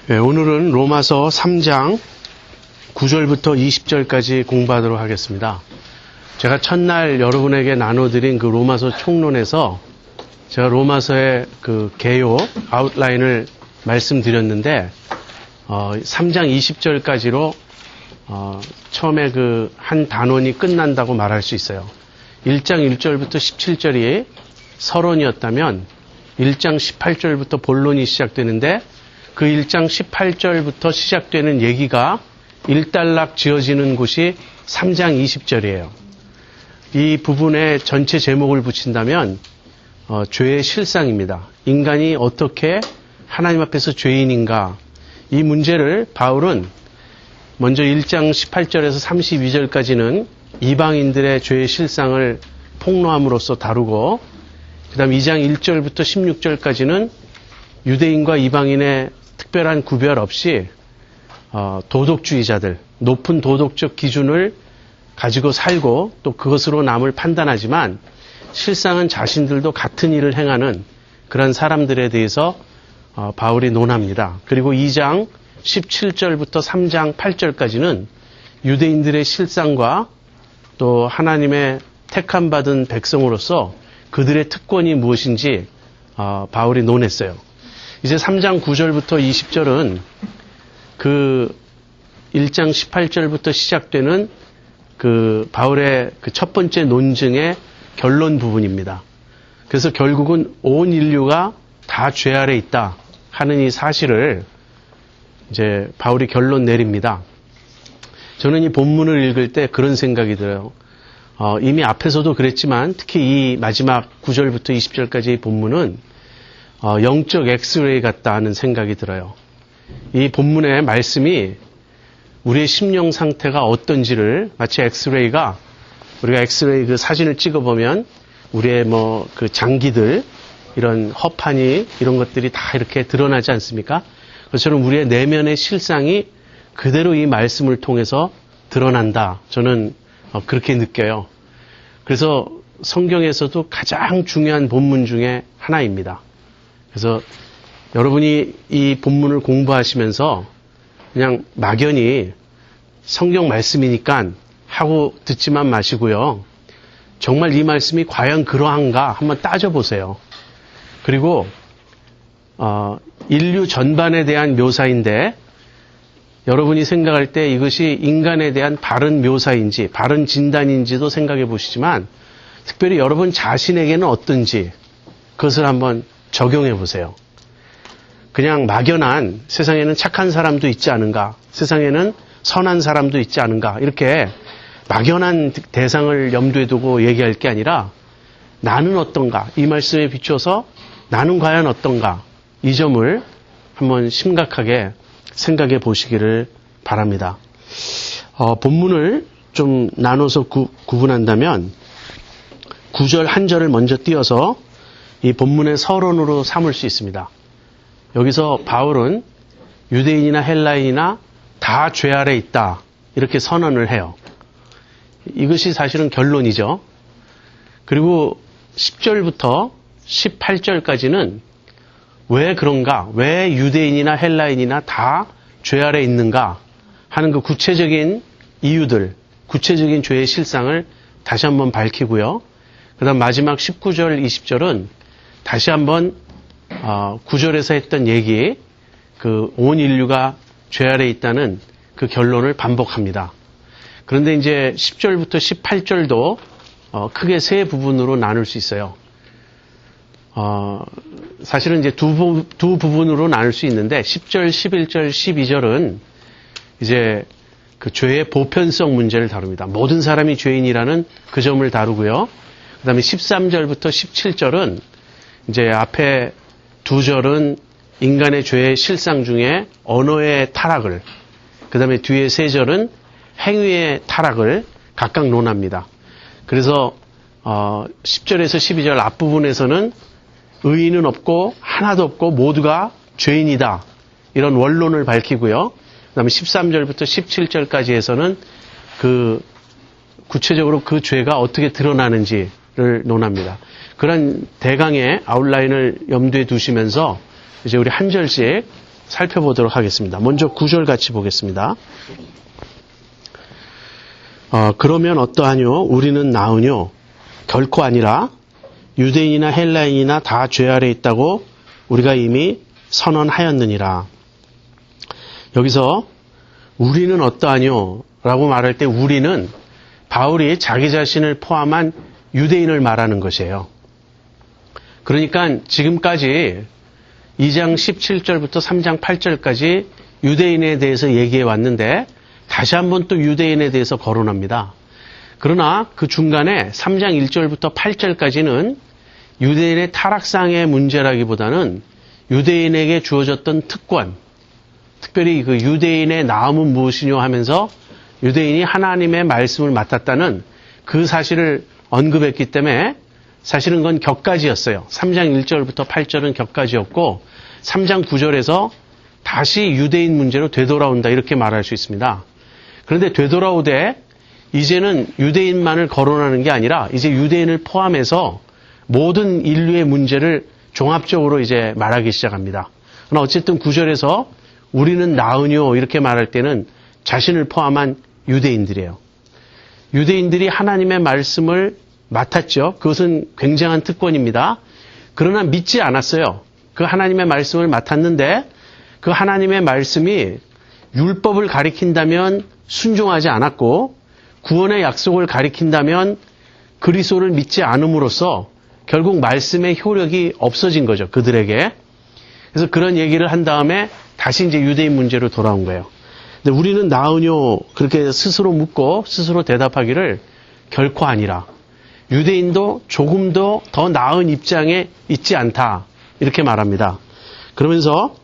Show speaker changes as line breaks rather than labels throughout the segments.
네, 오늘은 로마서 3장 9절부터 20절까지 공부하도록 하겠습니다. 제가 첫날 여러분에게 나눠드린 그 로마서 총론에서 제가 로마서의 그 개요, 아웃라인을 말씀드렸는데, 3장 20절까지로, 처음에 그 한 단원이 끝난다고 말할 수 있어요. 1장 1절부터 17절이 서론이었다면, 1장 18절부터 본론이 시작되는데, 그 1장 18절부터 시작되는 얘기가 일단락 지어지는 곳이 3장 20절이에요. 이 부분에 전체 제목을 붙인다면 죄의 실상입니다. 인간이 어떻게 하나님 앞에서 죄인인가, 이 문제를 바울은 먼저 1장 18절에서 32절까지는 이방인들의 죄의 실상을 폭로함으로써 다루고, 그 다음 2장 1절부터 16절까지는 유대인과 이방인의 특별한 구별 없이 도덕주의자들, 높은 도덕적 기준을 가지고 살고 또 그것으로 남을 판단하지만 실상은 자신들도 같은 일을 행하는 그런 사람들에 대해서 바울이 논합니다. 그리고 2장 17절부터 3장 8절까지는 유대인들의 실상과 또 하나님의 택함받은 백성으로서 그들의 특권이 무엇인지 바울이 논했어요. 이제 3장 9절부터 20절은 그 1장 18절부터 시작되는 그 바울의 그 첫 번째 논증의 결론 부분입니다. 그래서 결국은 온 인류가 다 죄 아래 있다 하는 이 사실을 이제 바울이 결론 내립니다. 저는 이 본문을 읽을 때 그런 생각이 들어요. 이미 앞에서도 그랬지만 특히 이 마지막 9절부터 20절까지의 본문은 영적 엑스레이 같다 하는 생각이 들어요. 이 본문의 말씀이 우리의 심령 상태가 어떤지를 마치 엑스레이가, 우리가 엑스레이 그 사진을 찍어보면 우리의 그 장기들, 이런 허파니 이런 것들이 다 이렇게 드러나지 않습니까? 그것처럼 우리의 내면의 실상이 그대로 이 말씀을 통해서 드러난다. 저는 그렇게 느껴요. 그래서 성경에서도 가장 중요한 본문 중에 하나입니다. 그래서 여러분이 이 본문을 공부하시면서 그냥 막연히 성경 말씀이니까 하고 듣지만 마시고요. 정말 이 말씀이 과연 그러한가 한번 따져보세요. 그리고 인류 전반에 대한 묘사인데 여러분이 생각할 때 이것이 인간에 대한 바른 묘사인지 바른 진단인지도 생각해 보시지만 특별히 여러분 자신에게는 어떤지 그것을 한번 적용해 보세요. 그냥 막연한 세상에는 착한 사람도 있지 않은가, 세상에는 선한 사람도 있지 않은가, 이렇게 막연한 대상을 염두에 두고 얘기할 게 아니라 나는 어떤가, 이 말씀에 비춰서 나는 과연 어떤가, 이 점을 한번 심각하게 생각해 보시기를 바랍니다. 본문을 좀 나눠서 구분한다면 9절 한 절을 먼저 띄어서 이 본문의 서론으로 삼을 수 있습니다. 여기서 바울은 유대인이나 헬라인이나 다 죄 아래 있다, 이렇게 선언을 해요. 이것이 사실은 결론이죠. 그리고 10절부터 18절까지는 왜 그런가, 왜 유대인이나 헬라인이나 다 죄 아래 있는가 하는 그 구체적인 이유들, 구체적인 죄의 실상을 다시 한번 밝히고요. 그 다음 마지막 19절, 20절은 다시 한번 9절에서 했던 얘기, 그 온 인류가 죄 아래 있다는 그 결론을 반복합니다. 그런데 이제 10절부터 18절도 크게 세 부분으로 나눌 수 있어요. 사실은 이제 두 부분으로 나눌 수 있는데 10절, 11절, 12절은 이제 그 죄의 보편성 문제를 다룹니다. 모든 사람이 죄인이라는 그 점을 다루고요. 그 다음에 13절부터 17절은 이제 앞에 두 절은 인간의 죄의 실상 중에 언어의 타락을, 그 다음에 뒤에 세 절은 행위의 타락을 각각 논합니다. 그래서 10절에서 12절 앞부분에서는 의인은 없고 하나도 없고 모두가 죄인이다, 이런 원론을 밝히고요. 그 다음에 13절부터 17절까지에서는 그 구체적으로 그 죄가 어떻게 드러나는지를 논합니다. 그런 대강의 아웃라인을 염두에 두시면서 이제 우리 한 절씩 살펴보도록 하겠습니다. 먼저 9절 같이 보겠습니다. 그러면 어떠하뇨? 우리는 나으뇨? 결코 아니라 유대인이나 헬라인이나 다 죄 아래 있다고 우리가 이미 선언하였느니라. 여기서 우리는 어떠하뇨? 라고 말할 때 우리는 바울이 자기 자신을 포함한 유대인을 말하는 것이에요. 그러니까 지금까지 2장 17절부터 3장 8절까지 유대인에 대해서 얘기해 왔는데 다시 한번 또 유대인에 대해서 거론합니다. 그러나 그 중간에 3장 1절부터 8절까지는 유대인의 타락상의 문제라기보다는 유대인에게 주어졌던 특권, 특별히 그 유대인의 나음은 무엇이뇨 하면서 유대인이 하나님의 말씀을 맡았다는 그 사실을 언급했기 때문에 사실은 그건 격가지였어요. 3장 1절부터 8절은 격가지였고 3장 9절에서 다시 유대인 문제로 되돌아온다 이렇게 말할 수 있습니다. 그런데 되돌아오되 이제는 유대인만을 거론하는 게 아니라 이제 유대인을 포함해서 모든 인류의 문제를 종합적으로 이제 말하기 시작합니다. 그러나 어쨌든 9절에서 우리는 나으뇨 이렇게 말할 때는 자신을 포함한 유대인들이에요. 유대인들이 하나님의 말씀을 맡았죠. 그것은 굉장한 특권입니다. 그러나 믿지 않았어요. 그 하나님의 말씀을 맡았는데 그 하나님의 말씀이 율법을 가리킨다면 순종하지 않았고 구원의 약속을 가리킨다면 그리스도를 믿지 않음으로써 결국 말씀의 효력이 없어진 거죠. 그들에게. 그래서 그런 얘기를 한 다음에 다시 이제 유대인 문제로 돌아온 거예요. 근데 우리는 나으뇨 그렇게 스스로 묻고 스스로 대답하기를 결코 아니라 유대인도 조금도 더 나은 입장에 있지 않다 이렇게 말합니다. 그러면서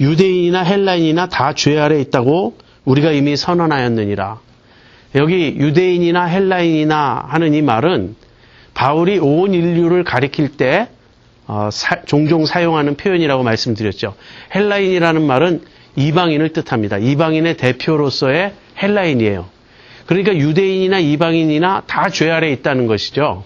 유대인이나 헬라인이나 다 죄 아래 있다고 우리가 이미 선언하였느니라. 여기 유대인이나 헬라인이나 하는 이 말은 바울이 온 인류를 가리킬 때 종종 사용하는 표현이라고 말씀드렸죠. 헬라인이라는 말은 이방인을 뜻합니다. 이방인의 대표로서의 헬라인이에요. 그러니까 유대인이나 이방인이나 다 죄 아래 있다는 것이죠.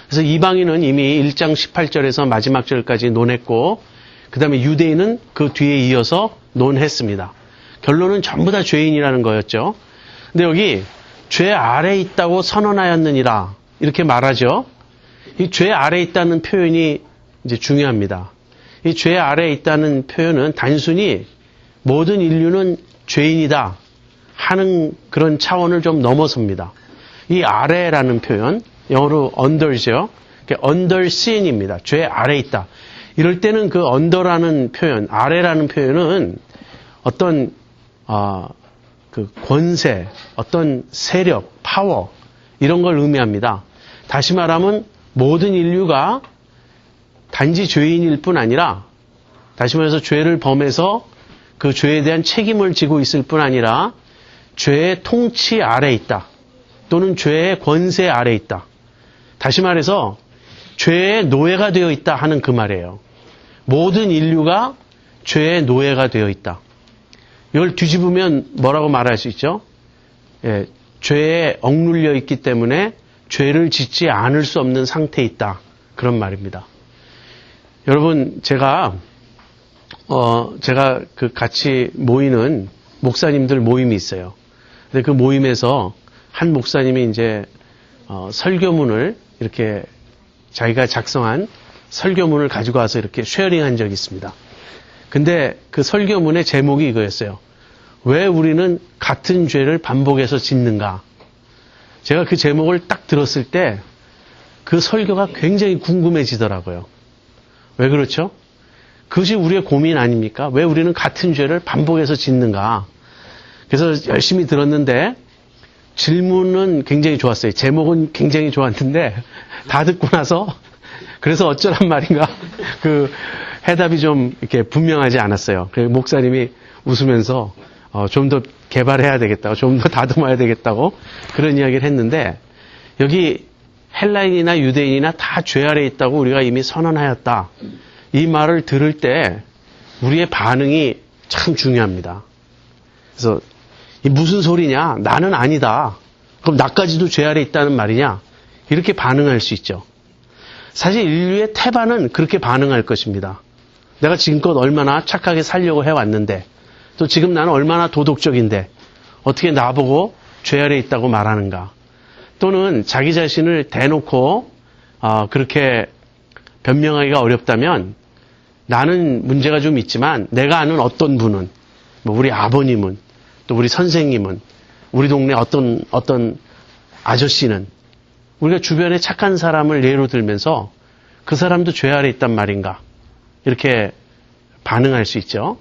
그래서 이방인은 이미 1장 18절에서 마지막 절까지 논했고 그 다음에 유대인은 그 뒤에 이어서 논했습니다. 결론은 전부 다 죄인이라는 거였죠. 근데 여기 죄 아래 있다고 선언하였느니라 이렇게 말하죠. 이 죄 아래 있다는 표현이 이제 중요합니다. 이 죄 아래 있다는 표현은 단순히 모든 인류는 죄인이다 하는 그런 차원을 좀 넘어섭니다. 이 아래라는 표현, 영어로 under죠. under sin입니다. 죄 아래 있다. 이럴 때는 그 under라는 표현, 아래라는 표현은 어떤 그 권세, 어떤 세력, 파워 이런 걸 의미합니다. 다시 말하면 모든 인류가 단지 죄인일 뿐 아니라 다시 말해서 죄를 범해서 그 죄에 대한 책임을 지고 있을 뿐 아니라 죄의 통치 아래 있다. 또는 죄의 권세 아래 있다. 다시 말해서 죄의 노예가 되어 있다 하는 그 말이에요. 모든 인류가 죄의 노예가 되어 있다. 이걸 뒤집으면 뭐라고 말할 수 있죠? 예, 죄에 억눌려 있기 때문에 죄를 짓지 않을 수 없는 상태에 있다. 그런 말입니다. 여러분, 제가 그 같이 모이는 목사님들 모임이 있어요. 근데 그 모임에서 한 목사님이 이제 설교문을 이렇게 자기가 작성한 설교문을 가지고 와서 이렇게 쉐어링한 적이 있습니다. 근데 그 설교문의 제목이 이거였어요. 왜 우리는 같은 죄를 반복해서 짓는가? 제가 그 제목을 딱 들었을 때 그 설교가 굉장히 궁금해지더라고요. 왜 그렇죠? 그것이 우리의 고민 아닙니까? 왜 우리는 같은 죄를 반복해서 짓는가? 그래서 열심히 들었는데 질문은 굉장히 좋았어요. 제목은 굉장히 좋았는데 다 듣고 나서 그래서 어쩌란 말인가 그 해답이 좀 이렇게 분명하지 않았어요. 그래서 목사님이 웃으면서 좀 더 개발해야 되겠다고, 좀 더 다듬어야 되겠다고 그런 이야기를 했는데 여기 헬라인이나 유대인이나 다 죄 아래 있다고 우리가 이미 선언하였다. 이 말을 들을 때 우리의 반응이 참 중요합니다. 그래서 이 무슨 소리냐? 나는 아니다. 그럼 나까지도 죄 아래 있다는 말이냐? 이렇게 반응할 수 있죠. 사실 인류의 태반은 그렇게 반응할 것입니다. 내가 지금껏 얼마나 착하게 살려고 해왔는데, 또 지금 나는 얼마나 도덕적인데 어떻게 나보고 죄 아래 있다고 말하는가. 또는 자기 자신을 대놓고 그렇게 변명하기가 어렵다면 나는 문제가 좀 있지만 내가 아는 어떤 분은, 뭐 우리 아버님은, 또 우리 선생님은, 우리 동네 어떤 아저씨는, 우리가 주변에 착한 사람을 예로 들면서 그 사람도 죄 아래 있단 말인가, 이렇게 반응할 수 있죠.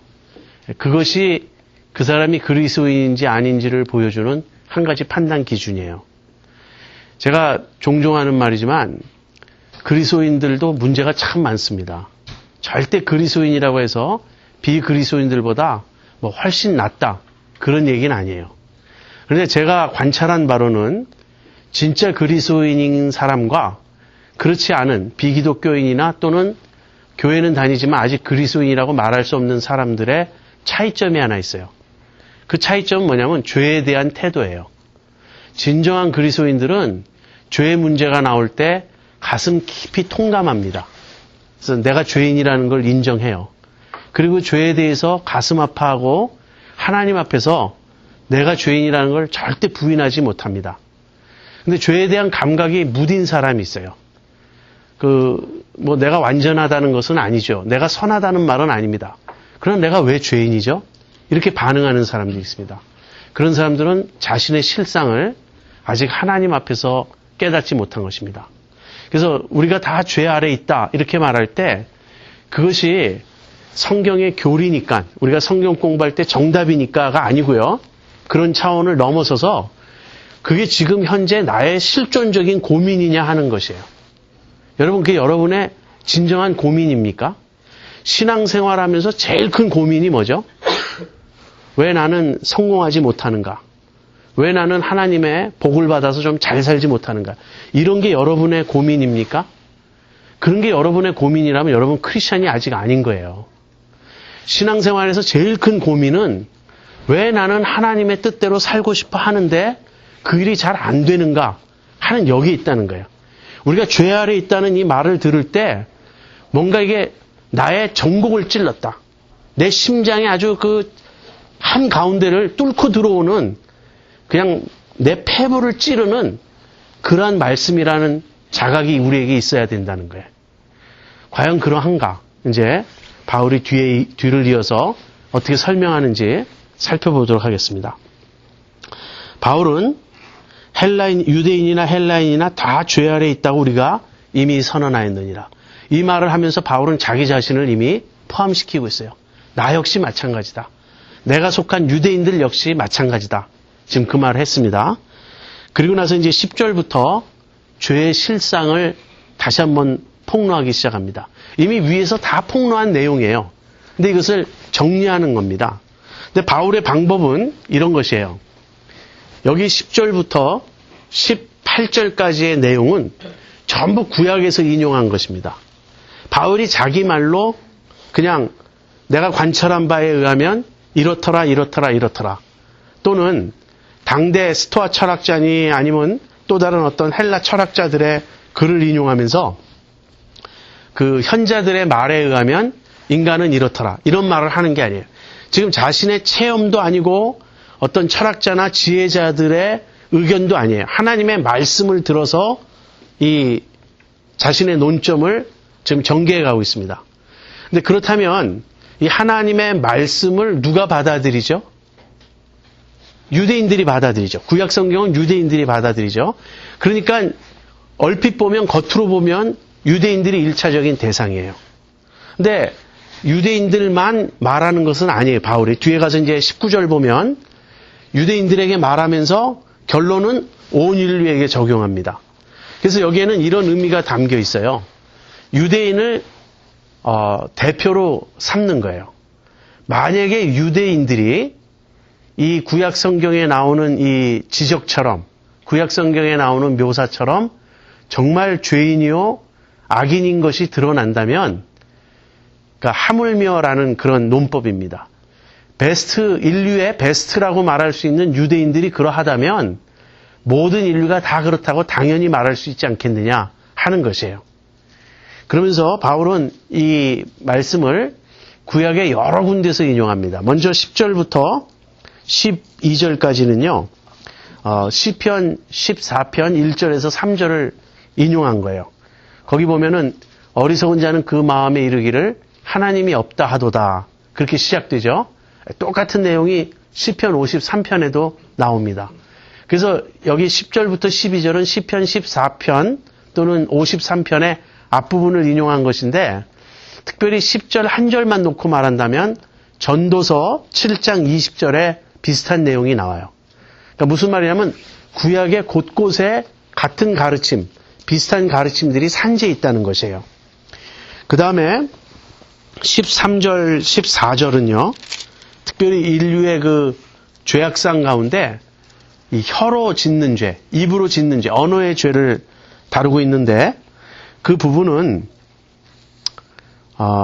그것이 그 사람이 그리스도인인지 아닌지를 보여주는 한 가지 판단 기준이에요. 제가 종종 하는 말이지만 그리스도인들도 문제가 참 많습니다. 절대 그리스도인이라고 해서 비그리스도인들보다 뭐 훨씬 낫다, 그런 얘기는 아니에요. 그런데 제가 관찰한 바로는 진짜 그리스도인인 사람과 그렇지 않은 비기독교인이나 또는 교회는 다니지만 아직 그리스도인이라고 말할 수 없는 사람들의 차이점이 하나 있어요. 그 차이점은 뭐냐면 죄에 대한 태도예요. 진정한 그리스도인들은 죄의 문제가 나올 때 가슴 깊이 통감합니다. 그래서 내가 죄인이라는 걸 인정해요. 그리고 죄에 대해서 가슴 아파하고 하나님 앞에서 내가 죄인이라는 걸 절대 부인하지 못합니다. 근데 죄에 대한 감각이 무딘 사람이 있어요. 내가 완전하다는 것은 아니죠. 내가 선하다는 말은 아닙니다. 그럼 내가 왜 죄인이죠? 이렇게 반응하는 사람들이 있습니다. 그런 사람들은 자신의 실상을 아직 하나님 앞에서 깨닫지 못한 것입니다. 그래서 우리가 다 죄 아래 있다, 이렇게 말할 때 그것이 성경의 교리니까, 우리가 성경 공부할 때 정답이니까가 아니고요. 그런 차원을 넘어서서 그게 지금 현재 나의 실존적인 고민이냐 하는 것이에요. 여러분, 그게 여러분의 진정한 고민입니까? 신앙생활하면서 제일 큰 고민이 뭐죠? 왜 나는 성공하지 못하는가? 왜 나는 하나님의 복을 받아서 좀 잘 살지 못하는가? 이런 게 여러분의 고민입니까? 그런 게 여러분의 고민이라면 여러분 크리스찬이 아직 아닌 거예요. 신앙생활에서 제일 큰 고민은 왜 나는 하나님의 뜻대로 살고 싶어 하는데 그 일이 잘 안 되는가 하는 여기에 있다는 거예요. 우리가 죄 아래 있다는 이 말을 들을 때 뭔가 이게 나의 전곡을 찔렀다. 내 심장에 아주 그 한가운데를 뚫고 들어오는, 그냥 내 폐부를 찌르는 그러한 말씀이라는 자각이 우리에게 있어야 된다는 거예요. 과연 그러한가? 이제 바울이 뒤를 이어서 어떻게 설명하는지 살펴보도록 하겠습니다. 바울은 유대인이나 헬라인이나 다 죄 아래 있다고 우리가 이미 선언하였느니라. 이 말을 하면서 바울은 자기 자신을 이미 포함시키고 있어요. 나 역시 마찬가지다. 내가 속한 유대인들 역시 마찬가지다. 지금 그 말을 했습니다. 그리고 나서 이제 10절부터 죄의 실상을 다시 한번 폭로하기 시작합니다. 이미 위에서 다 폭로한 내용이에요. 근데 이것을 정리하는 겁니다. 근데 바울의 방법은 이런 것이에요. 여기 10절부터 18절까지의 내용은 전부 구약에서 인용한 것입니다. 바울이 자기 말로 그냥 내가 관찰한 바에 의하면 이렇더라, 이렇더라, 이렇더라. 또는 당대 스토아 철학자니 아니면 또 다른 어떤 헬라 철학자들의 글을 인용하면서 그 현자들의 말에 의하면 인간은 이렇더라, 이런 말을 하는 게 아니에요. 지금 자신의 체험도 아니고 어떤 철학자나 지혜자들의 의견도 아니에요. 하나님의 말씀을 들어서 이 자신의 논점을 지금 전개해 가고 있습니다. 근데 그렇다면 이 하나님의 말씀을 누가 받아들이죠? 유대인들이 받아들이죠. 구약 성경은 유대인들이 받아들이죠. 그러니까 얼핏 보면, 겉으로 보면 유대인들이 1차적인 대상이에요. 근데 유대인들만 말하는 것은 아니에요. 바울이 뒤에 가서 이제 19절 보면 유대인들에게 말하면서 결론은 온 인류에게 적용합니다. 그래서 여기에는 이런 의미가 담겨 있어요. 유대인을 대표로 삼는 거예요. 만약에 유대인들이 이 구약 성경에 나오는 이 지적처럼, 구약 성경에 나오는 묘사처럼 정말 죄인이요 악인인 것이 드러난다면, 그러니까 하물며라는 그런 논법입니다. 인류의 베스트라고 말할 수 있는 유대인들이 그러하다면 모든 인류가 다 그렇다고 당연히 말할 수 있지 않겠느냐 하는 것이에요. 그러면서 바울은 이 말씀을 구약의 여러 군데서 인용합니다. 먼저 10절부터 12절까지는요. 시편 14편 1절에서 3절을 인용한 거예요. 거기 보면은 어리석은 자는 그 마음에 이르기를 하나님이 없다 하도다. 그렇게 시작되죠. 똑같은 내용이 시편 53편에도 나옵니다. 그래서 여기 10절부터 12절은 시편 14편 또는 53편의 앞부분을 인용한 것인데 특별히 10절 한 절만 놓고 말한다면 전도서 7장 20절에 비슷한 내용이 나와요. 그러니까 무슨 말이냐면 구약의 곳곳에 같은 가르침, 비슷한 가르침들이 산재해 있다는 것이에요. 그 다음에 13절, 14절은요. 특별히 인류의 그 죄악상 가운데 이 혀로 짓는 죄, 입으로 짓는 죄, 언어의 죄를 다루고 있는데 그 부분은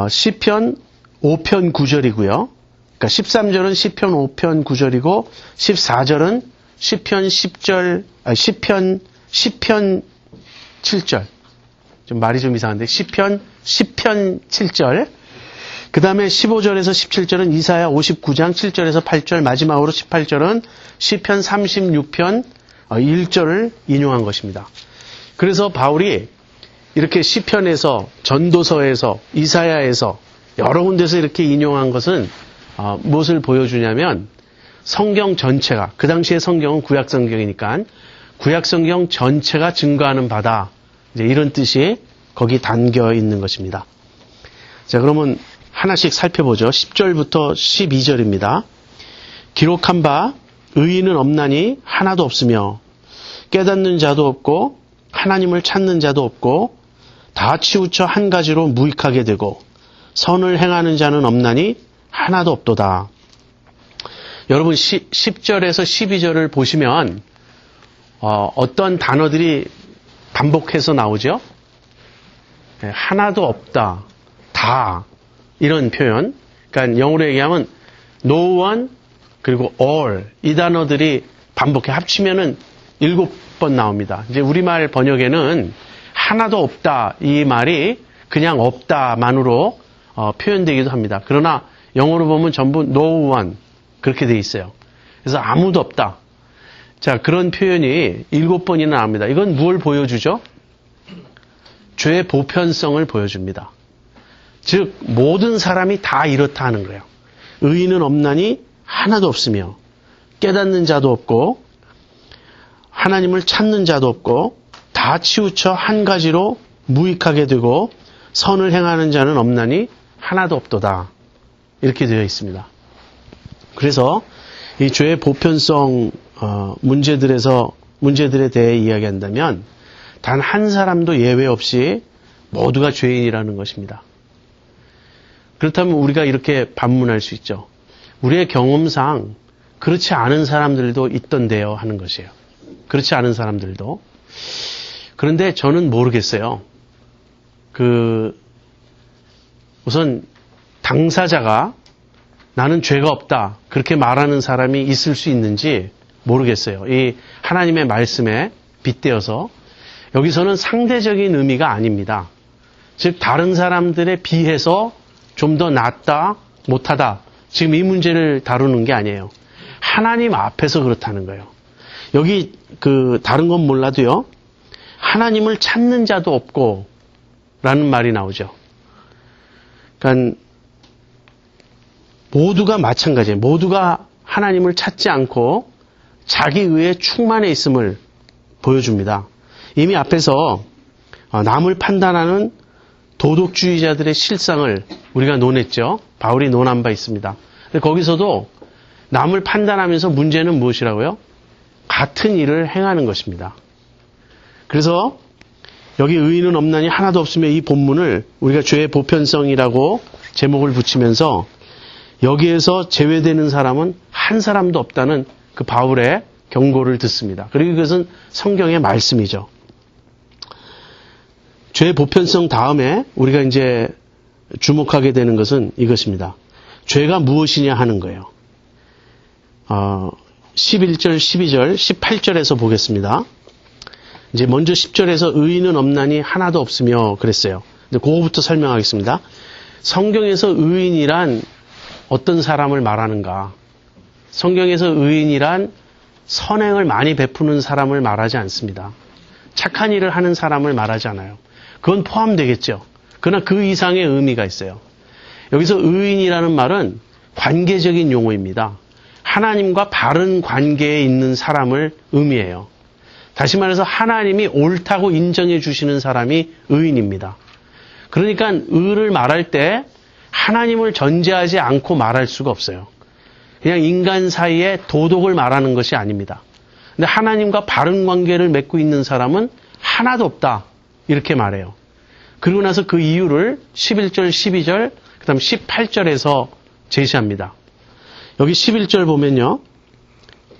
시편 5편 9절이고요. 그러니까 13절은 시편 5편 9절이고 14절은 시편 10절, 시편 7절. 좀 말이 좀 이상한데 시편 10편 7절. 그 다음에 15절에서 17절은 이사야 59장 7절에서 8절, 마지막으로 18절은 시편 36편 1절을 인용한 것입니다. 그래서 바울이 이렇게 시편에서, 전도서에서, 이사야에서 여러 군데서 이렇게 인용한 것은 무엇을 보여주냐면 성경 전체가, 그 당시의 성경은 구약 성경이니까 구약 성경 전체가 증거하는 바다. 이제 이런 뜻이 거기 담겨 있는 것입니다. 자, 그러면 하나씩 살펴보죠. 10절부터 12절입니다. 기록한 바 의인은 없나니 하나도 없으며 깨닫는 자도 없고 하나님을 찾는 자도 없고 다 치우쳐 한 가지로 무익하게 되고 선을 행하는 자는 없나니 하나도 없도다. 여러분 10절에서 12절을 보시면 어떤 단어들이 반복해서 나오죠? 하나도 없다, 다 이런 표현. 그러니까 영어로 얘기하면 no one 그리고 all 이 단어들이 반복해 합치면은 7번 나옵니다. 이제 우리말 번역에는 하나도 없다 이 말이 그냥 없다만으로 표현되기도 합니다. 그러나 영어로 보면 전부 no one 그렇게 돼 있어요. 그래서 아무도 없다. 자, 그런 표현이 7번이나 나옵니다. 이건 무엇을 보여주죠? 죄의 보편성을 보여줍니다. 즉 모든 사람이 다 이렇다 하는 거예요. 의인은 없나니 하나도 없으며 깨닫는 자도 없고 하나님을 찾는 자도 없고 다 치우쳐 한 가지로 무익하게 되고 선을 행하는 자는 없나니 하나도 없도다. 이렇게 되어 있습니다. 그래서 이 죄의 보편성 문제들에 대해 이야기한다면 단 한 사람도 예외 없이 모두가 죄인이라는 것입니다. 그렇다면 우리가 이렇게 반문할 수 있죠. 우리의 경험상 그렇지 않은 사람들도 있던데요 하는 것이에요. 그렇지 않은 사람들도. 그런데 저는 모르겠어요. 우선 당사자가 나는 죄가 없다 그렇게 말하는 사람이 있을 수 있는지 모르겠어요. 이 하나님의 말씀에 빗대어서 여기서는 상대적인 의미가 아닙니다. 즉 다른 사람들에 비해서 좀 더 낫다 못하다 지금 이 문제를 다루는 게 아니에요. 하나님 앞에서 그렇다는 거예요. 여기 다른 건 몰라도요. 하나님을 찾는 자도 없고 라는 말이 나오죠. 그러니까 모두가 마찬가지예요. 모두가 하나님을 찾지 않고 자기 의에 충만해 있음을 보여줍니다. 이미 앞에서 남을 판단하는 도덕주의자들의 실상을 우리가 논했죠. 바울이 논한 바 있습니다. 근데 거기서도 남을 판단하면서 문제는 무엇이라고요? 같은 일을 행하는 것입니다. 그래서 여기 의인은 없나니 하나도 없으며 이 본문을 우리가 죄의 보편성이라고 제목을 붙이면서 여기에서 제외되는 사람은 한 사람도 없다는 그 바울의 경고를 듣습니다. 그리고 그것은 성경의 말씀이죠. 죄의 보편성 다음에 우리가 이제 주목하게 되는 것은 이것입니다. 죄가 무엇이냐 하는 거예요. 11절, 12절, 18절에서 보겠습니다. 이제 먼저 10절에서 의인은 없나니 하나도 없으며 그랬어요. 근데 그거부터 설명하겠습니다. 성경에서 의인이란 어떤 사람을 말하는가? 성경에서 의인이란 선행을 많이 베푸는 사람을 말하지 않습니다. 착한 일을 하는 사람을 말하지 않아요. 그건 포함되겠죠. 그러나 그 이상의 의미가 있어요. 여기서 의인이라는 말은 관계적인 용어입니다. 하나님과 바른 관계에 있는 사람을 의미해요. 다시 말해서 하나님이 옳다고 인정해 주시는 사람이 의인입니다. 그러니까 의를 말할 때 하나님을 전제하지 않고 말할 수가 없어요. 그냥 인간 사이에 도덕을 말하는 것이 아닙니다. 근데 하나님과 바른 관계를 맺고 있는 사람은 하나도 없다. 이렇게 말해요. 그리고 나서 그 이유를 11절, 12절, 그 다음 18절에서 제시합니다. 여기 11절 보면요.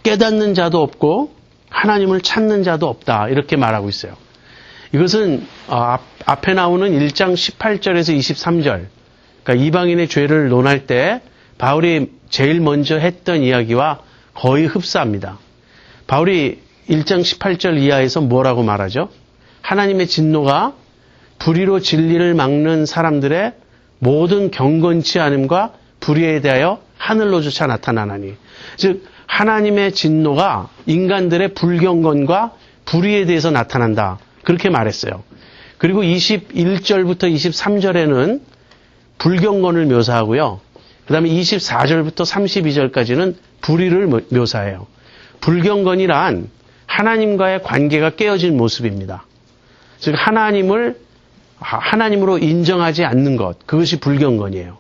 깨닫는 자도 없고 하나님을 찾는 자도 없다. 이렇게 말하고 있어요. 이것은 앞에 나오는 1장 18절에서 23절, 그러니까 이방인의 죄를 논할 때 바울이 제일 먼저 했던 이야기와 거의 흡사합니다. 바울이 1장 18절 이하에서 뭐라고 말하죠? 하나님의 진노가 불의로 진리를 막는 사람들의 모든 경건치 않음과 불의에 대하여 하늘로조차 나타나나니. 즉 하나님의 진노가 인간들의 불경건과 불의에 대해서 나타난다. 그렇게 말했어요. 그리고 21절부터 23절에는 불경건을 묘사하고요. 그 다음에 24절부터 32절까지는 불의를 묘사해요. 불경건이란 하나님과의 관계가 깨어진 모습입니다. 즉 하나님으로 인정하지 않는 것, 그것이 불경건이에요.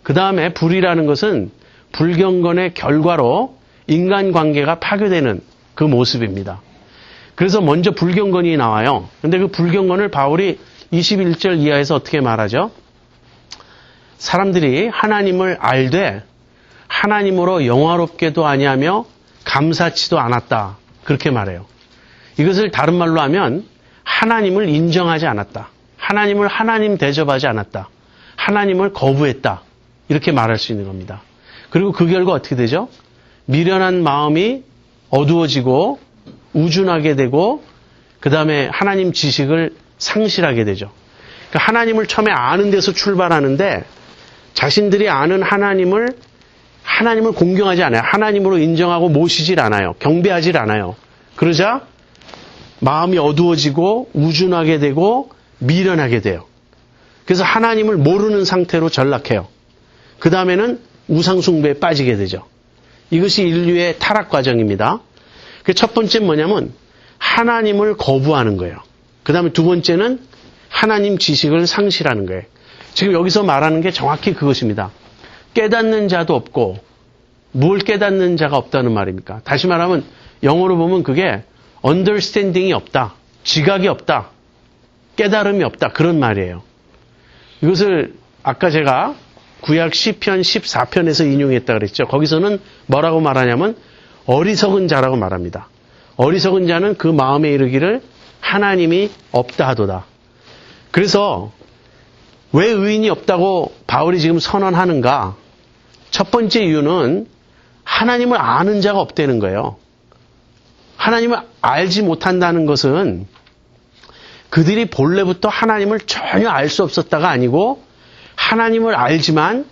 그 다음에 불의라는 것은 불경건의 결과로 인간관계가 파괴되는 그 모습입니다. 그래서 먼저 불경건이 나와요. 그런데 그 불경건을 바울이 21절 이하에서 어떻게 말하죠? 사람들이 하나님을 알되 하나님으로 영화롭게도 아니하며 감사치도 않았다. 그렇게 말해요. 이것을 다른 말로 하면 하나님을 인정하지 않았다. 하나님을 하나님 대접하지 않았다. 하나님을 거부했다. 이렇게 말할 수 있는 겁니다. 그리고 그 결과 어떻게 되죠? 미련한 마음이 어두워지고 우준하게 되고 그 다음에 하나님 지식을 상실하게 되죠. 그러니까 하나님을 처음에 아는 데서 출발하는데 자신들이 아는 하나님을 공경하지 않아요. 하나님으로 인정하고 모시질 않아요. 경배하질 않아요. 그러자 마음이 어두워지고 우준하게 되고 미련하게 돼요. 그래서 하나님을 모르는 상태로 전락해요. 그 다음에는 우상숭배에 빠지게 되죠. 이것이 인류의 타락 과정입니다. 첫 번째는 뭐냐면 하나님을 거부하는 거예요. 그 다음에 두 번째는 하나님 지식을 상실하는 거예요. 지금 여기서 말하는 게 정확히 그것입니다. 깨닫는 자도 없고 뭘 깨닫는 자가 없다는 말입니까? 다시 말하면 영어로 보면 그게 understanding이 없다. 지각이 없다. 깨달음이 없다. 그런 말이에요. 이것을 아까 제가 구약 시편 14편에서 인용했다 그랬죠. 거기서는 뭐라고 말하냐면 어리석은 자라고 말합니다. 어리석은 자는 그 마음에 이르기를 하나님이 없다 하도다. 그래서 왜 의인이 없다고 바울이 지금 선언하는가? 첫 번째 이유는 하나님을 아는 자가 없다는 거예요. 하나님을 알지 못한다는 것은 그들이 본래부터 하나님을 전혀 알 수 없었다가 아니고 하나님을 알지만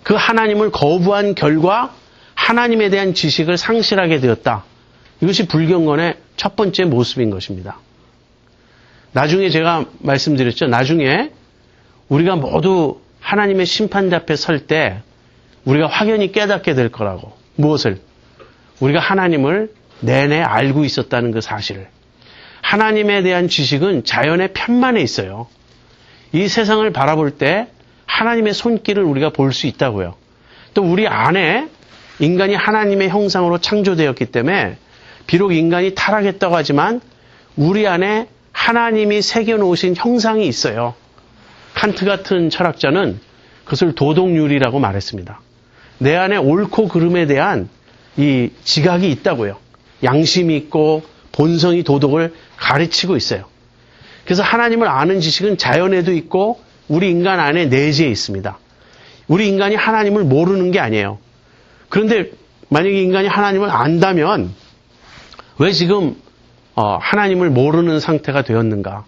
그 하나님을 거부한 결과 하나님에 대한 지식을 상실하게 되었다. 이것이 불경건의 첫 번째 모습인 것입니다. 나중에 제가 말씀드렸죠. 나중에 우리가 모두 하나님의 심판대 앞에 설 때 우리가 확연히 깨닫게 될 거라고. 무엇을? 우리가 하나님을 내내 알고 있었다는 그 사실을. 하나님에 대한 지식은 자연의 편만에 있어요. 이 세상을 바라볼 때 하나님의 손길을 우리가 볼 수 있다고요. 또 우리 안에 인간이 하나님의 형상으로 창조되었기 때문에 비록 인간이 타락했다고 하지만 우리 안에 하나님이 새겨놓으신 형상이 있어요. 칸트 같은 철학자는 그것을 도덕률이라고 말했습니다. 내 안에 옳고 그름에 대한 이 지각이 있다고요. 양심이 있고 본성이 도덕을 가르치고 있어요. 그래서 하나님을 아는 지식은 자연에도 있고 우리 인간 안에 내재해 있습니다. 우리 인간이 하나님을 모르는 게 아니에요. 그런데 만약에 인간이 하나님을 안다면 왜 지금 하나님을 모르는 상태가 되었는가?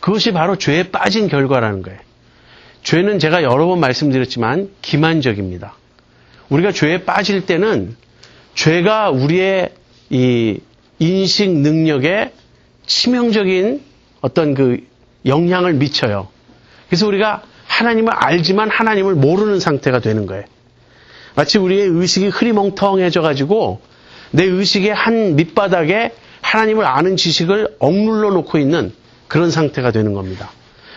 그것이 바로 죄에 빠진 결과라는 거예요. 죄는 제가 여러 번 말씀드렸지만 기만적입니다. 우리가 죄에 빠질 때는 죄가 우리의 이 인식 능력에 치명적인 어떤 그 영향을 미쳐요. 그래서 우리가 하나님을 알지만 하나님을 모르는 상태가 되는 거예요. 마치 우리의 의식이 흐리멍텅해져 가지고 내 의식의 한 밑바닥에 하나님을 아는 지식을 억눌러 놓고 있는 그런 상태가 되는 겁니다.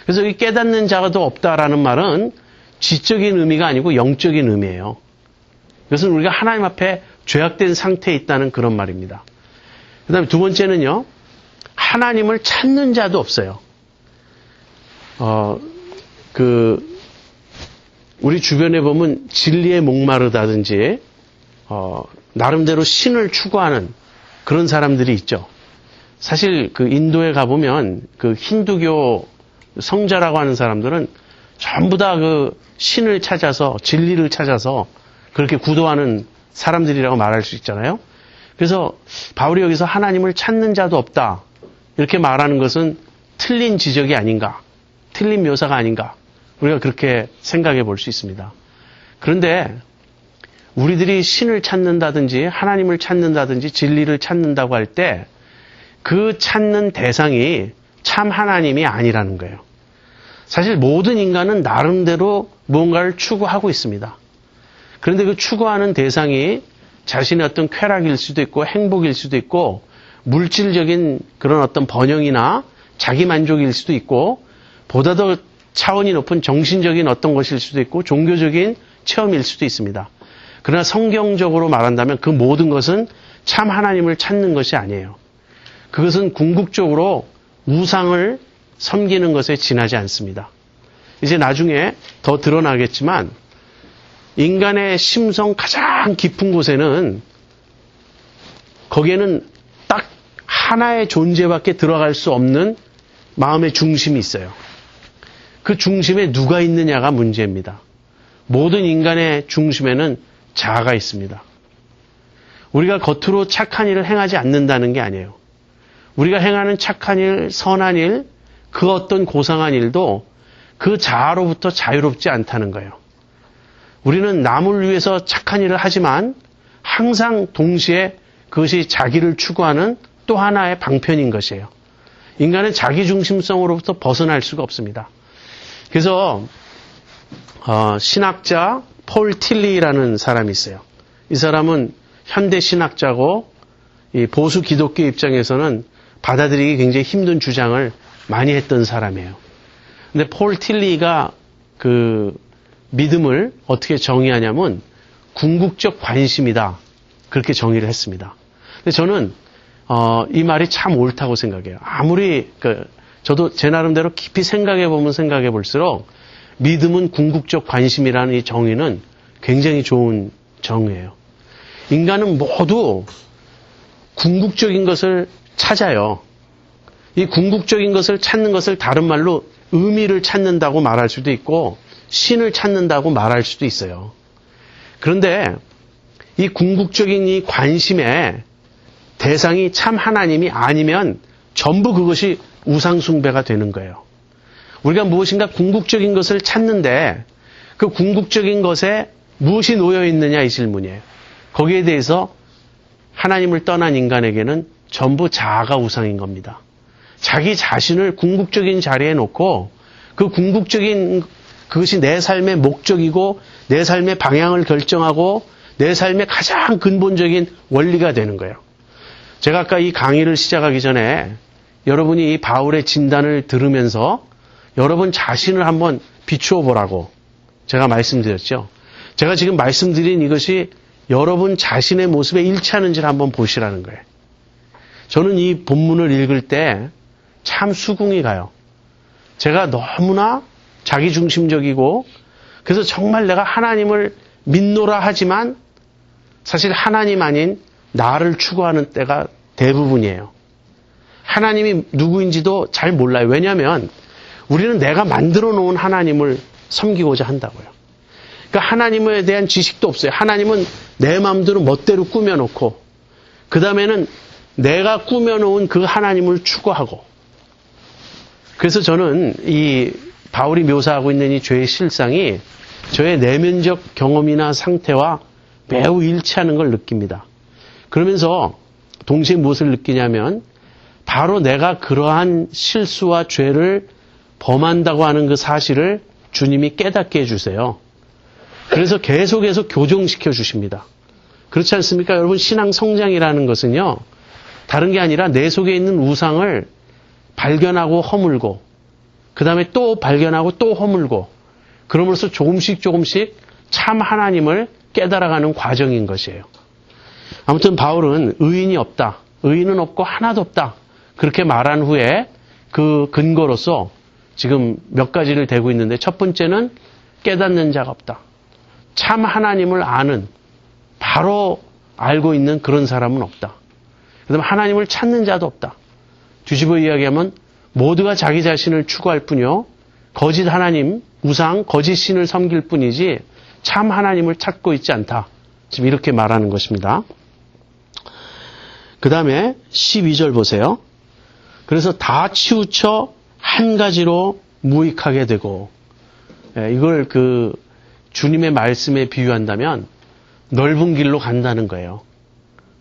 그래서 이 깨닫는 자가 더 없다라는 말은 지적인 의미가 아니고 영적인 의미예요. 이것은 우리가 하나님 앞에 죄악된 상태에 있다는 그런 말입니다. 그 다음에 두 번째는요, 하나님을 찾는 자도 없어요. 우리 주변에 보면 진리에 목마르다든지, 나름대로 신을 추구하는 그런 사람들이 있죠. 사실 그 인도에 가보면 그 힌두교 성자라고 하는 사람들은 전부 다 그 신을 찾아서, 진리를 찾아서 그렇게 구도하는 사람들이라고 말할 수 있잖아요. 그래서 바울이 여기서 하나님을 찾는 자도 없다, 이렇게 말하는 것은 틀린 지적이 아닌가, 틀린 묘사가 아닌가, 우리가 그렇게 생각해 볼 수 있습니다. 그런데 우리들이 신을 찾는다든지 하나님을 찾는다든지 진리를 찾는다고 할 때 그 찾는 대상이 참 하나님이 아니라는 거예요. 사실 모든 인간은 나름대로 무언가를 추구하고 있습니다. 그런데 그 추구하는 대상이 자신의 어떤 쾌락일 수도 있고 행복일 수도 있고 물질적인 그런 어떤 번영이나 자기 만족일 수도 있고 보다 더 차원이 높은 정신적인 어떤 것일 수도 있고 종교적인 체험일 수도 있습니다. 그러나 성경적으로 말한다면 그 모든 것은 참 하나님을 찾는 것이 아니에요. 그것은 궁극적으로 우상을 섬기는 것에 지나지 않습니다. 이제 나중에 더 드러나겠지만 인간의 심성 가장 깊은 곳에는 거기에는 딱 하나의 존재밖에 들어갈 수 없는 마음의 중심이 있어요. 그 중심에 누가 있느냐가 문제입니다. 모든 인간의 중심에는 자아가 있습니다. 우리가 겉으로 착한 일을 행하지 않는다는 게 아니에요. 우리가 행하는 착한 일, 선한 일, 그 어떤 고상한 일도 그 자아로부터 자유롭지 않다는 거예요. 우리는 남을 위해서 착한 일을 하지만 항상 동시에 그것이 자기를 추구하는 또 하나의 방편인 것이에요. 인간은 자기중심성으로부터 벗어날 수가 없습니다. 그래서 신학자 폴 틸리라는 사람이 있어요. 이 사람은 현대 신학자고 이 보수 기독교 입장에서는 받아들이기 굉장히 힘든 주장을 많이 했던 사람이에요. 근데 폴 틸리가 그 믿음을 어떻게 정의하냐면 궁극적 관심이다, 그렇게 정의를 했습니다. 근데 저는 이 말이 참 옳다고 생각해요. 아무리 저도 제 나름대로 깊이 생각해 볼수록 믿음은 궁극적 관심이라는 이 정의는 굉장히 좋은 정의예요. 인간은 모두 궁극적인 것을 찾아요. 이 궁극적인 것을 찾는 것을 다른 말로 의미를 찾는다고 말할 수도 있고 신을 찾는다고 말할 수도 있어요. 그런데 이 궁극적인 이 관심의 대상이 참 하나님이 아니면 전부 그것이 우상숭배가 되는 거예요. 우리가 무엇인가 궁극적인 것을 찾는데 그 궁극적인 것에 무엇이 놓여 있느냐, 이 질문이에요. 거기에 대해서 하나님을 떠난 인간에게는 전부 자아가 우상인 겁니다. 자기 자신을 궁극적인 자리에 놓고 그 궁극적인 그것이 내 삶의 목적이고 내 삶의 방향을 결정하고 내 삶의 가장 근본적인 원리가 되는 거예요. 제가 아까 이 강의를 시작하기 전에 여러분이 이 바울의 진단을 들으면서 여러분 자신을 한번 비추어 보라고 제가 말씀드렸죠. 제가 지금 말씀드린 이것이 여러분 자신의 모습에 일치하는지를 한번 보시라는 거예요. 저는 이 본문을 읽을 때 참 수긍이 가요. 제가 너무나 자기중심적이고 그래서 정말 내가 하나님을 믿노라 하지만 사실 하나님 아닌 나를 추구하는 때가 대부분이에요. 하나님이 누구인지도 잘 몰라요. 왜냐하면 우리는 내가 만들어 놓은 하나님을 섬기고자 한다고요. 그러니까 하나님에 대한 지식도 없어요. 하나님은 내 마음대로 멋대로 꾸며놓고 그 다음에는 내가 꾸며놓은 그 하나님을 추구하고, 그래서 저는 이 바울이 묘사하고 있는 이 죄의 실상이 저의 내면적 경험이나 상태와 매우 일치하는 걸 느낍니다. 그러면서 동시에 무엇을 느끼냐면 바로 내가 그러한 실수와 죄를 범한다고 하는 그 사실을 주님이 깨닫게 해주세요. 그래서 계속해서 교정시켜 주십니다. 그렇지 않습니까? 여러분, 신앙 성장이라는 것은요, 다른 게 아니라 내 속에 있는 우상을 발견하고 허물고, 그 다음에 또 발견하고 또 허물고, 그러면서 조금씩 참 하나님을 깨달아가는 과정인 것이에요. 아무튼 바울은 의인이 없다, 의인은 없고 하나도 없다, 그렇게 말한 후에 그 근거로서 지금 몇 가지를 대고 있는데, 첫 번째는 깨닫는 자가 없다. 참 하나님을 아는, 바로 알고 있는 그런 사람은 없다. 그 다음에 하나님을 찾는 자도 없다. 뒤집어 이야기하면 모두가 자기 자신을 추구할 뿐이요, 거짓 하나님, 우상, 거짓 신을 섬길 뿐이지 참 하나님을 찾고 있지 않다. 지금 이렇게 말하는 것입니다. 그 다음에 12절 보세요. 그래서 다 치우쳐 한 가지로 무익하게 되고, 이걸 주님의 말씀에 비유한다면 넓은 길로 간다는 거예요.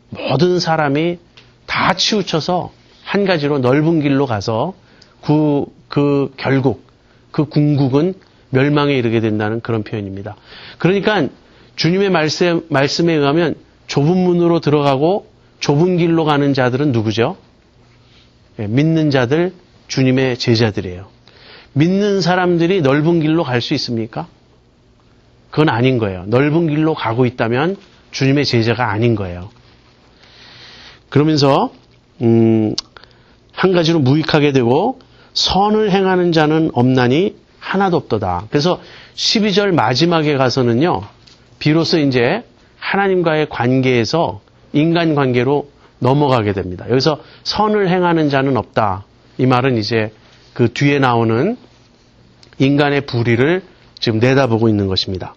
모든 사람이 다 치우쳐서 한 가지로 넓은 길로 가서 결국 그 궁극은 멸망에 이르게 된다는 그런 표현입니다. 그러니까 주님의 말씀에 의하면 좁은 문으로 들어가고 좁은 길로 가는 자들은 누구죠? 믿는 자들, 주님의 제자들이에요. 믿는 사람들이 넓은 길로 갈 수 있습니까? 그건 아닌 거예요. 넓은 길로 가고 있다면 주님의 제자가 아닌 거예요. 그러면서 한 가지로 무익하게 되고 선을 행하는 자는 없나니 하나도 없도다. 그래서 12절 마지막에 가서는요, 비로소 이제 하나님과의 관계에서 인간관계로 넘어가게 됩니다. 여기서 선을 행하는 자는 없다. 이 말은 이제 그 뒤에 나오는 인간의 불의를 지금 내다보고 있는 것입니다.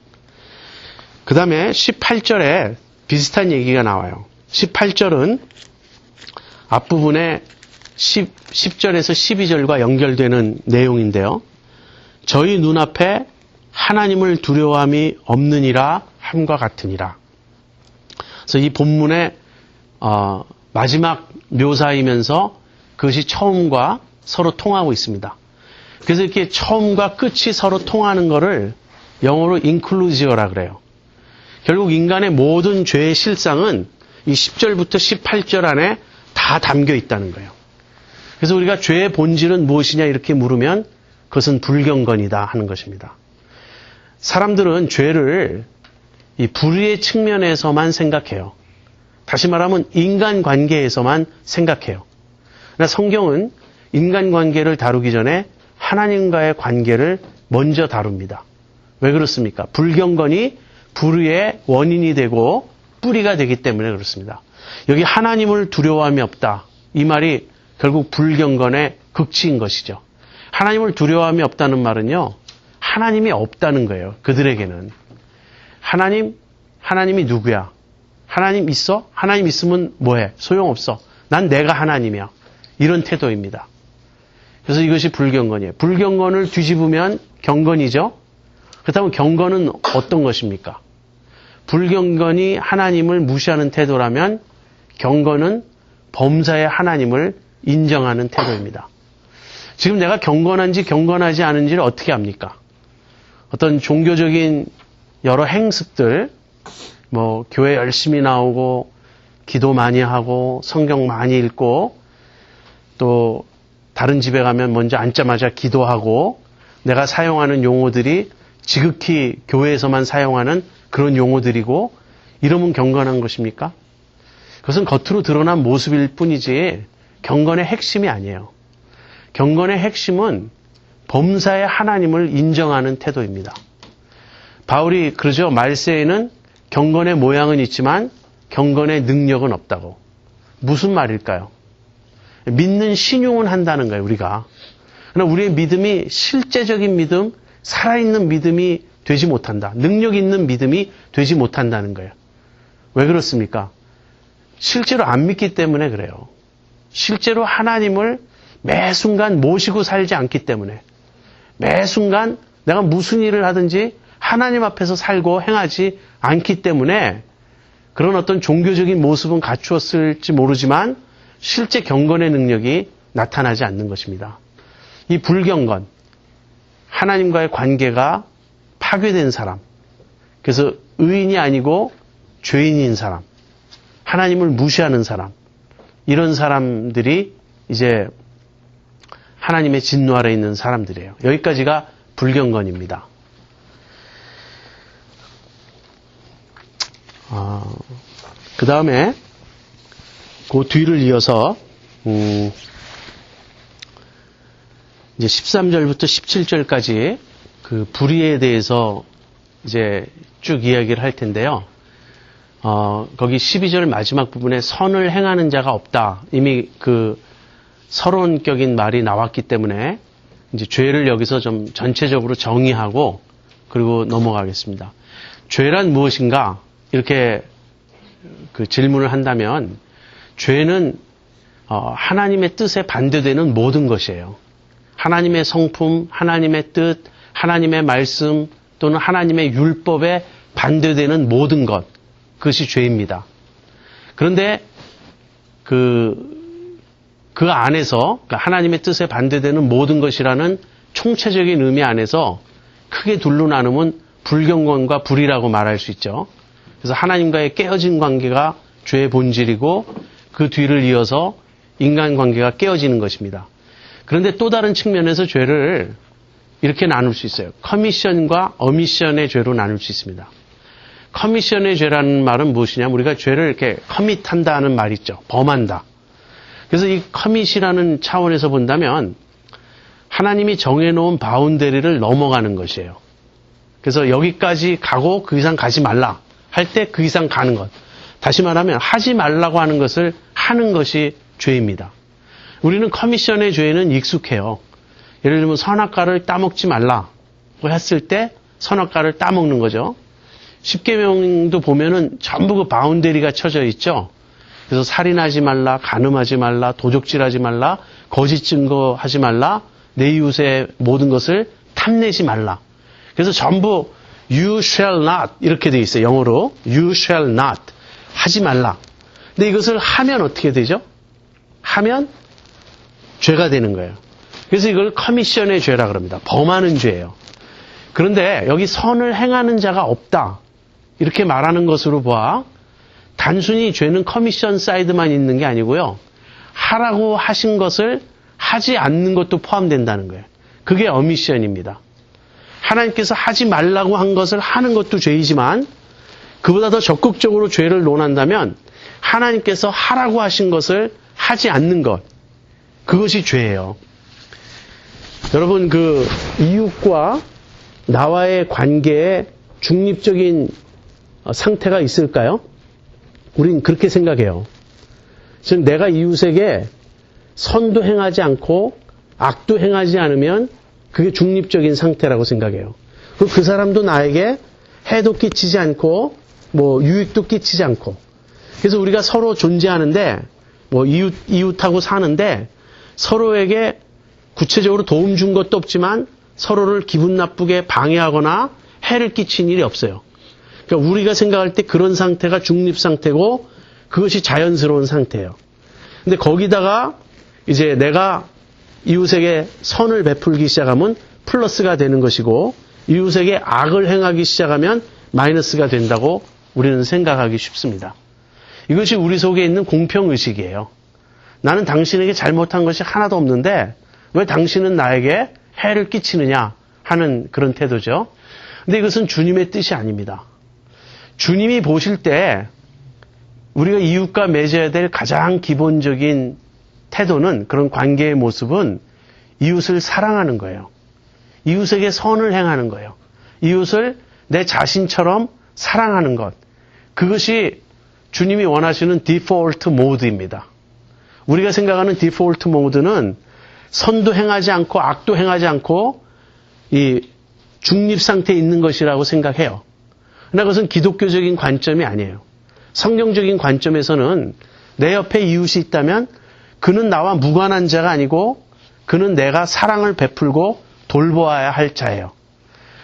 그 다음에 18절에 비슷한 얘기가 나와요. 18절은 앞부분에 10절에서 12절과 연결되는 내용인데요. 저희 눈앞에 하나님을 두려워함이 없느니라 함과 같으니라. 그래서 이 본문의 마지막 묘사이면서 그것이 처음과 서로 통하고 있습니다. 그래서 이렇게 처음과 끝이 서로 통하는 것을 영어로 inclusio라 그래요. 결국 인간의 모든 죄의 실상은 이 10절부터 18절 안에 다 담겨 있다는 거예요. 그래서 우리가 죄의 본질은 무엇이냐 이렇게 물으면 그것은 불경건이다 하는 것입니다. 사람들은 죄를 이 불의의 측면에서만 생각해요. 다시 말하면 인간관계에서만 생각해요. 그러나 성경은 인간관계를 다루기 전에 하나님과의 관계를 먼저 다룹니다. 왜 그렇습니까? 불경건이 불의의 원인이 되고 뿌리가 되기 때문에 그렇습니다. 여기 하나님을 두려워함이 없다. 이 말이 결국 불경건의 극치인 것이죠. 하나님을 두려워함이 없다는 말은요, 하나님이 없다는 거예요. 그들에게는. 하나님이 누구야? 하나님 있어? 하나님 있으면 뭐해? 소용없어. 난 내가 하나님이야. 이런 태도입니다. 그래서 이것이 불경건이에요. 불경건을 뒤집으면 경건이죠. 그렇다면 경건은 어떤 것입니까? 불경건이 하나님을 무시하는 태도라면 경건은 범사의 하나님을 인정하는 태도입니다. 지금 내가 경건한지 경건하지 않은지를 어떻게 압니까? 어떤 종교적인 여러 행습들, 교회 열심히 나오고 기도 많이 하고 성경 많이 읽고 또 다른 집에 가면 먼저 앉자마자 기도하고 내가 사용하는 용어들이 지극히 교회에서만 사용하는 그런 용어들이고 이러면 경건한 것입니까? 그것은 겉으로 드러난 모습일 뿐이지 경건의 핵심이 아니에요. 경건의 핵심은 범사의 하나님을 인정하는 태도입니다. 바울이 그러죠. 말세에는 경건의 모양은 있지만 경건의 능력은 없다고. 무슨 말일까요? 믿는 신용은 한다는 거예요, 우리가. 그러나 우리의 믿음이 실제적인 믿음, 살아있는 믿음이 되지 못한다. 능력 있는 믿음이 되지 못한다는 거예요. 왜 그렇습니까? 실제로 안 믿기 때문에 그래요. 실제로 하나님을 매 순간 모시고 살지 않기 때문에, 매 순간 내가 무슨 일을 하든지 하나님 앞에서 살고 행하지 않기 때문에 그런 어떤 종교적인 모습은 갖추었을지 모르지만 실제 경건의 능력이 나타나지 않는 것입니다. 이 불경건, 하나님과의 관계가 파괴된 사람, 그래서 의인이 아니고 죄인인 사람, 하나님을 무시하는 사람, 이런 사람들이 이제 하나님의 진노 아래 있는 사람들이에요. 여기까지가 불경건입니다. 그 다음에 그 뒤를 이어서 이제 13절부터 17절까지 그 불의에 대해서 이제 쭉 이야기를 할 텐데요. 거기 12절 마지막 부분에 선을 행하는 자가 없다. 이미 그 서론격인 말이 나왔기 때문에 이제 죄를 여기서 좀 전체적으로 정의하고 그리고 넘어가겠습니다. 죄란 무엇인가? 이렇게 그 질문을 한다면 죄는 하나님의 뜻에 반대되는 모든 것이에요. 하나님의 성품, 하나님의 뜻, 하나님의 말씀 또는 하나님의 율법에 반대되는 모든 것, 그것이 죄입니다. 그런데 그 안에서 그러니까 하나님의 뜻에 반대되는 모든 것이라는 총체적인 의미 안에서 크게 둘로 나누면 불경건과 불의라고 말할 수 있죠. 그래서 하나님과의 깨어진 관계가 죄의 본질이고 그 뒤를 이어서 인간관계가 깨어지는 것입니다. 그런데 또 다른 측면에서 죄를 이렇게 나눌 수 있어요. 커미션과 어미션의 죄로 나눌 수 있습니다. 커미션의 죄라는 말은 무엇이냐면 우리가 죄를 이렇게 커밋한다 하는 말 있죠. 범한다. 그래서 이 커밋이라는 차원에서 본다면 하나님이 정해놓은 바운더리를 넘어가는 것이에요. 그래서 여기까지 가고 그 이상 가지 말라 할 때 그 이상 가는 것. 다시 말하면 하지 말라고 하는 것을 하는 것이 죄입니다. 우리는 커미션의 죄에는 익숙해요. 예를 들면 선악과를 따먹지 말라고 했을 때 선악과를 따먹는 거죠. 십계명도 보면은 전부 그 바운더리가 쳐져 있죠. 그래서 살인하지 말라, 간음하지 말라, 도적질하지 말라, 거짓 증거하지 말라, 내 이웃의 모든 것을 탐내지 말라. 그래서 전부 you shall not 이렇게 돼 있어요. 영어로 you shall not 하지 말라. 근데 이것을 하면 어떻게 되죠? 하면 죄가 되는 거예요. 그래서 이걸 커미션의 죄라 그럽니다. 범하는 죄예요. 그런데 여기 선을 행하는 자가 없다. 이렇게 말하는 것으로 봐 단순히 죄는 커미션 사이드만 있는 게 아니고요. 하라고 하신 것을 하지 않는 것도 포함된다는 거예요. 그게 어미션입니다. 하나님께서 하지 말라고 한 것을 하는 것도 죄이지만 그보다 더 적극적으로 죄를 논한다면 하나님께서 하라고 하신 것을 하지 않는 것, 그것이 죄예요. 여러분, 그 이웃과 나와의 관계에 중립적인 상태가 있을까요? 우린 그렇게 생각해요. 즉 내가 이웃에게 선도 행하지 않고 악도 행하지 않으면 그게 중립적인 상태라고 생각해요. 그리고 그 사람도 나에게 해도 끼치지 않고 뭐 유익도 끼치지 않고. 그래서 우리가 서로 존재하는데 뭐 이웃하고 사는데 서로에게 구체적으로 도움 준 것도 없지만 서로를 기분 나쁘게 방해하거나 해를 끼친 일이 없어요. 그러니까 우리가 생각할 때 그런 상태가 중립 상태고 그것이 자연스러운 상태예요. 근데 거기다가 이제 내가 이웃에게 선을 베풀기 시작하면 플러스가 되는 것이고 이웃에게 악을 행하기 시작하면 마이너스가 된다고 우리는 생각하기 쉽습니다. 이것이 우리 속에 있는 공평의식이에요. 나는 당신에게 잘못한 것이 하나도 없는데 왜 당신은 나에게 해를 끼치느냐 하는 그런 태도죠. 근데 이것은 주님의 뜻이 아닙니다. 주님이 보실 때 우리가 이웃과 맺어야 될 가장 기본적인 태도는 그런 관계의 모습은 이웃을 사랑하는 거예요. 이웃에게 선을 행하는 거예요. 이웃을 내 자신처럼 사랑하는 것. 그것이 주님이 원하시는 디폴트 모드입니다. 우리가 생각하는 디폴트 모드는 선도 행하지 않고 악도 행하지 않고 이 중립 상태에 있는 것이라고 생각해요. 그러나 그것은 기독교적인 관점이 아니에요. 성경적인 관점에서는 내 옆에 이웃이 있다면 그는 나와 무관한 자가 아니고 그는 내가 사랑을 베풀고 돌보아야 할 자예요.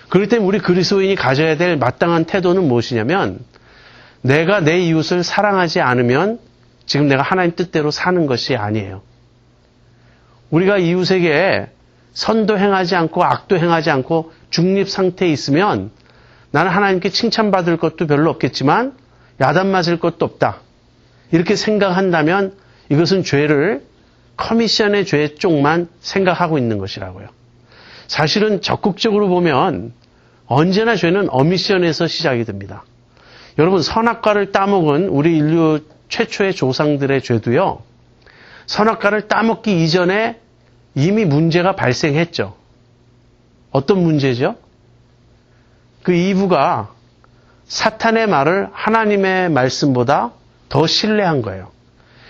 그렇기 때문에 우리 그리스도인이 가져야 될 마땅한 태도는 무엇이냐면 내가 내 이웃을 사랑하지 않으면 지금 내가 하나님 뜻대로 사는 것이 아니에요. 우리가 이웃에게 선도 행하지 않고 악도 행하지 않고 중립 상태에 있으면 나는 하나님께 칭찬받을 것도 별로 없겠지만 야단 맞을 것도 없다. 이렇게 생각한다면 이것은 죄를 커미션의 죄 쪽만 생각하고 있는 것이라고요. 사실은 적극적으로 보면 언제나 죄는 어미션에서 시작이 됩니다. 여러분, 선악과를 따먹은 우리 인류 최초의 조상들의 죄도요, 선악과를 따먹기 이전에 이미 문제가 발생했죠. 어떤 문제죠? 그 이브가 사탄의 말을 하나님의 말씀보다 더 신뢰한 거예요.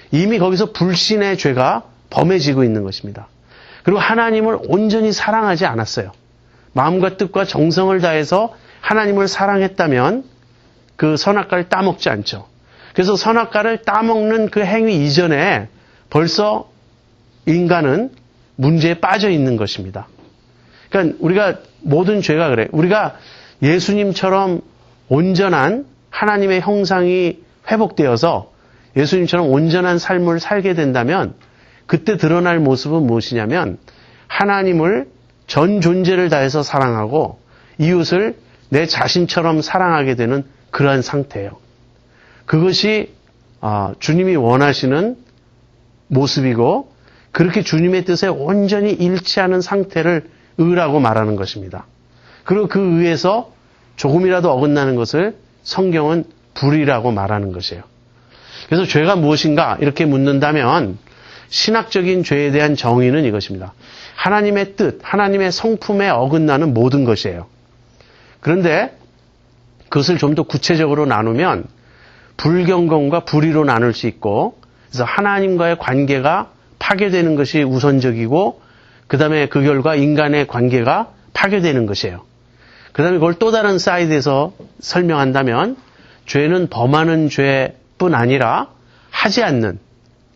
이미 거기서 불신의 죄가 범해지고 있는 것입니다. 그리고 하나님을 온전히 사랑하지 않았어요. 마음과 뜻과 정성을 다해서 하나님을 사랑했다면 그 선악과를 따먹지 않죠. 그래서 선악과를 따먹는 그 행위 이전에 벌써 인간은 문제에 빠져 있는 것입니다. 그러니까 우리가 모든 죄가 그래. 우리가 예수님처럼 온전한 하나님의 형상이 회복되어서 예수님처럼 온전한 삶을 살게 된다면 그때 드러날 모습은 무엇이냐면 하나님을 전 존재를 다해서 사랑하고 이웃을 내 자신처럼 사랑하게 되는 그러한 상태예요. 그것이 주님이 원하시는 모습이고 그렇게 주님의 뜻에 온전히 일치하는 상태를 의라고 말하는 것입니다. 그리고 그 의에서 조금이라도 어긋나는 것을 성경은 불의라고 말하는 것이에요. 그래서 죄가 무엇인가 이렇게 묻는다면 신학적인 죄에 대한 정의는 이것입니다. 하나님의 뜻, 하나님의 성품에 어긋나는 모든 것이에요. 그런데 그것을 좀 더 구체적으로 나누면 불경건과 불의로 나눌 수 있고 그래서 하나님과의 관계가 파괴되는 것이 우선적이고 그 다음에 그 결과 인간의 관계가 파괴되는 것이에요. 그 다음에 그걸 또 다른 사이드에서 설명한다면 죄는 범하는 죄뿐 아니라 하지 않는,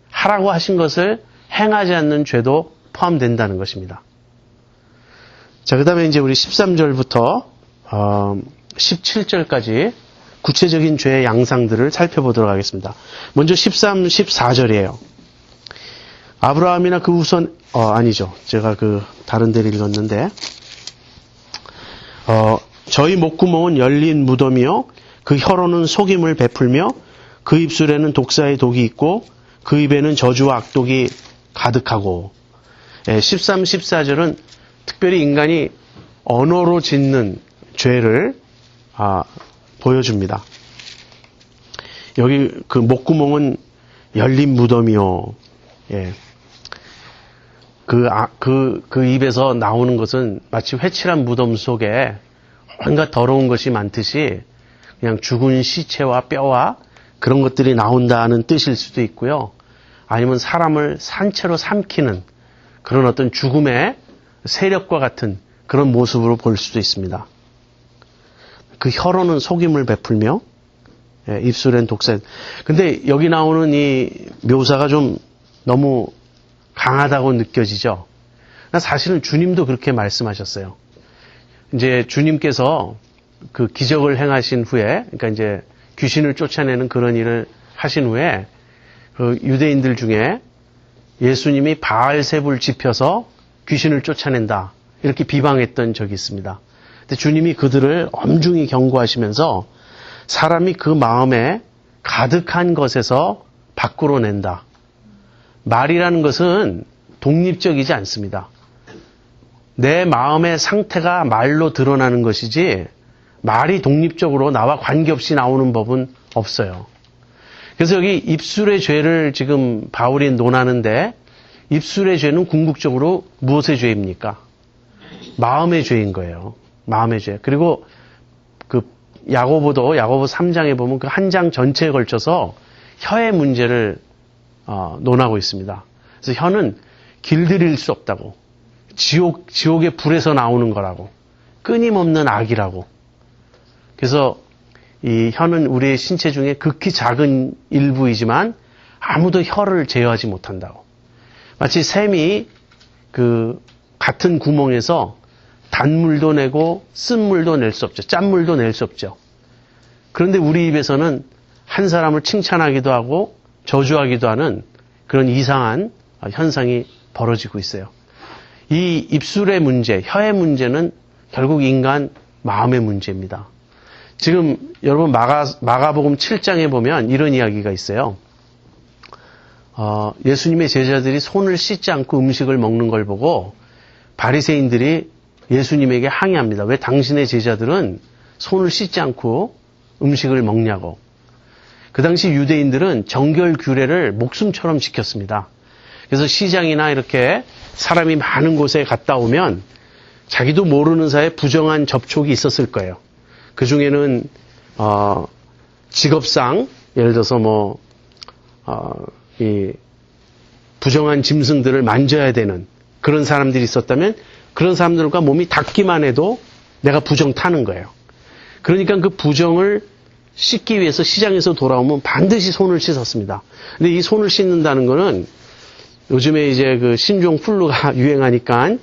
하라고 하신 것을 행하지 않는 죄도 포함된다는 것입니다. 자, 그 다음에 이제 우리 13절부터 17절까지 구체적인 죄의 양상들을 살펴보도록 하겠습니다. 먼저 13, 14절이에요. 아브라함이나 그 후손, 아니죠. 제가 다른 데를 읽었는데, 저희 목구멍은 열린 무덤이요. 그 혀로는 속임을 베풀며 그 입술에는 독사의 독이 있고 그 입에는 저주와 악독이 가득하고 13, 14절은 특별히 인간이 언어로 짓는 죄를 보여줍니다. 여기 그 목구멍은 열린 무덤이요. 예. 그 입에서 나오는 것은 마치 회칠한 무덤 속에 온갖 더러운 것이 많듯이 그냥 죽은 시체와 뼈와 그런 것들이 나온다는 뜻일 수도 있고요. 아니면 사람을 산채로 삼키는 그런 어떤 죽음의 세력과 같은 그런 모습으로 볼 수도 있습니다. 그 혀로는 속임을 베풀며 입술엔 독사. 근데 여기 나오는 이 묘사가 좀 너무 강하다고 느껴지죠. 사실은 주님도 그렇게 말씀하셨어요. 이제 주님께서 그 기적을 행하신 후에, 그러니까 이제 귀신을 쫓아내는 그런 일을 하신 후에 그 유대인들 중에 예수님이 바알세불 지펴서 귀신을 쫓아낸다 이렇게 비방했던 적이 있습니다. 근데 주님이 그들을 엄중히 경고하시면서 사람이 그 마음에 가득한 것에서 밖으로 낸다. 말이라는 것은 독립적이지 않습니다. 내 마음의 상태가 말로 드러나는 것이지 말이 독립적으로 나와 관계없이 나오는 법은 없어요. 그래서 여기 입술의 죄를 지금 바울이 논하는데 입술의 죄는 궁극적으로 무엇의 죄입니까? 마음의 죄인 거예요. 마음의 죄. 그리고 그 야고보 3장에 보면 그 한 장 전체에 걸쳐서 혀의 문제를 논하고 있습니다. 그래서 혀는 길들일 수 없다고. 지옥의 불에서 나오는 거라고. 끊임없는 악이라고. 그래서 이 혀는 우리의 신체 중에 극히 작은 일부이지만 아무도 혀를 제어하지 못한다고. 마치 샘이 그 같은 구멍에서 단물도 내고 쓴물도 낼 수 없죠. 짠물도 낼 수 없죠. 그런데 우리 입에서는 한 사람을 칭찬하기도 하고 저주하기도 하는 그런 이상한 현상이 벌어지고 있어요. 이 입술의 문제, 혀의 문제는 결국 인간 마음의 문제입니다. 지금 여러분 마가복음 7장에 보면 이런 이야기가 있어요. 예수님의 제자들이 손을 씻지 않고 음식을 먹는 걸 보고 바리새인들이 예수님에게 항의합니다. 왜 당신의 제자들은 손을 씻지 않고 음식을 먹냐고. 그 당시 유대인들은 정결 규례를 목숨처럼 지켰습니다. 그래서 시장이나 이렇게 사람이 많은 곳에 갔다 오면 자기도 모르는 사이에 부정한 접촉이 있었을 거예요. 그 중에는 직업상 예를 들어서 이 부정한 짐승들을 만져야 되는 그런 사람들이 있었다면 그런 사람들과 몸이 닿기만 해도 내가 부정 타는 거예요. 그러니까 그 부정을 씻기 위해서 시장에서 돌아오면 반드시 손을 씻었습니다. 근데 이 손을 씻는다는 거는 요즘에 이제 그 신종 플루가 유행하니까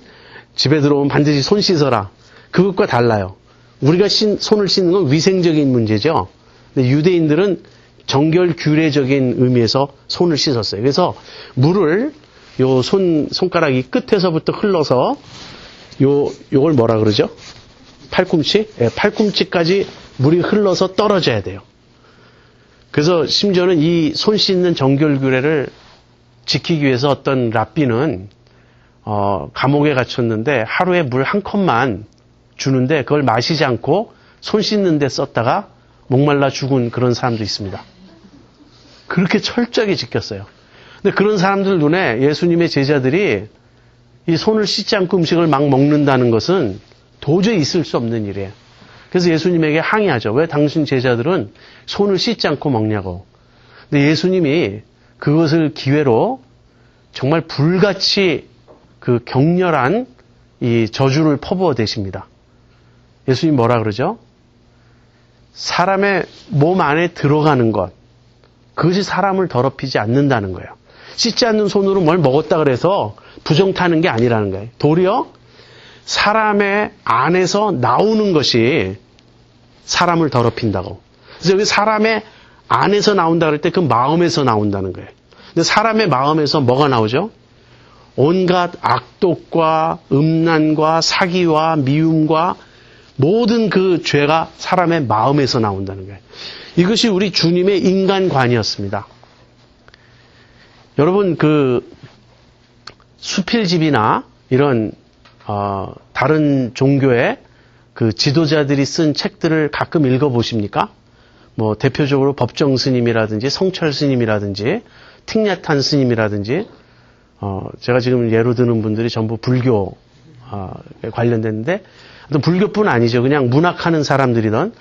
집에 들어오면 반드시 손 씻어라. 그것과 달라요. 우리가 손을 씻는 건 위생적인 문제죠. 근데 유대인들은 정결 규례적인 의미에서 손을 씻었어요. 그래서 물을 요 손가락이 끝에서부터 흘러서 요걸 뭐라 그러죠? 팔꿈치? 네, 팔꿈치까지 물이 흘러서 떨어져야 돼요. 그래서 심지어는 이 손 씻는 정결 규례를 지키기 위해서 어떤 랍비는 감옥에 갇혔는데 하루에 물 한 컵만 주는데 그걸 마시지 않고 손 씻는 데 썼다가 목말라 죽은 그런 사람도 있습니다. 그렇게 철저하게 지켰어요. 근데 그런 사람들 눈에 예수님의 제자들이 이 손을 씻지 않고 음식을 막 먹는다는 것은 도저히 있을 수 없는 일이에요. 그래서 예수님에게 항의하죠. 왜 당신 제자들은 손을 씻지 않고 먹냐고. 근데 예수님이 그것을 기회로 정말 불같이 그 격렬한 이 저주를 퍼부어 대십니다. 예수님 뭐라 그러죠? 사람의 몸 안에 들어가는 것, 그것이 사람을 더럽히지 않는다는 거예요. 씻지 않는 손으로 뭘 먹었다 그래서 부정 타는 게 아니라는 거예요. 도리어 사람의 안에서 나오는 것이 사람을 더럽힌다고. 그래서 여기 사람의 안에서 나온다 그럴 때 그 마음에서 나온다는 거예요. 근데 사람의 마음에서 뭐가 나오죠? 온갖 악독과 음란과 사기와 미움과 모든 그 죄가 사람의 마음에서 나온다는 거예요. 이것이 우리 주님의 인간관이었습니다. 여러분 그 수필집이나 이런 다른 종교의 그 지도자들이 쓴 책들을 가끔 읽어보십니까? 뭐 대표적으로 법정 스님이라든지 성철 스님이라든지 틱야탄 스님이라든지 제가 지금 예로 드는 분들이 전부 불교 관련됐는데 불교뿐 아니죠. 그냥 문학하는 사람들이던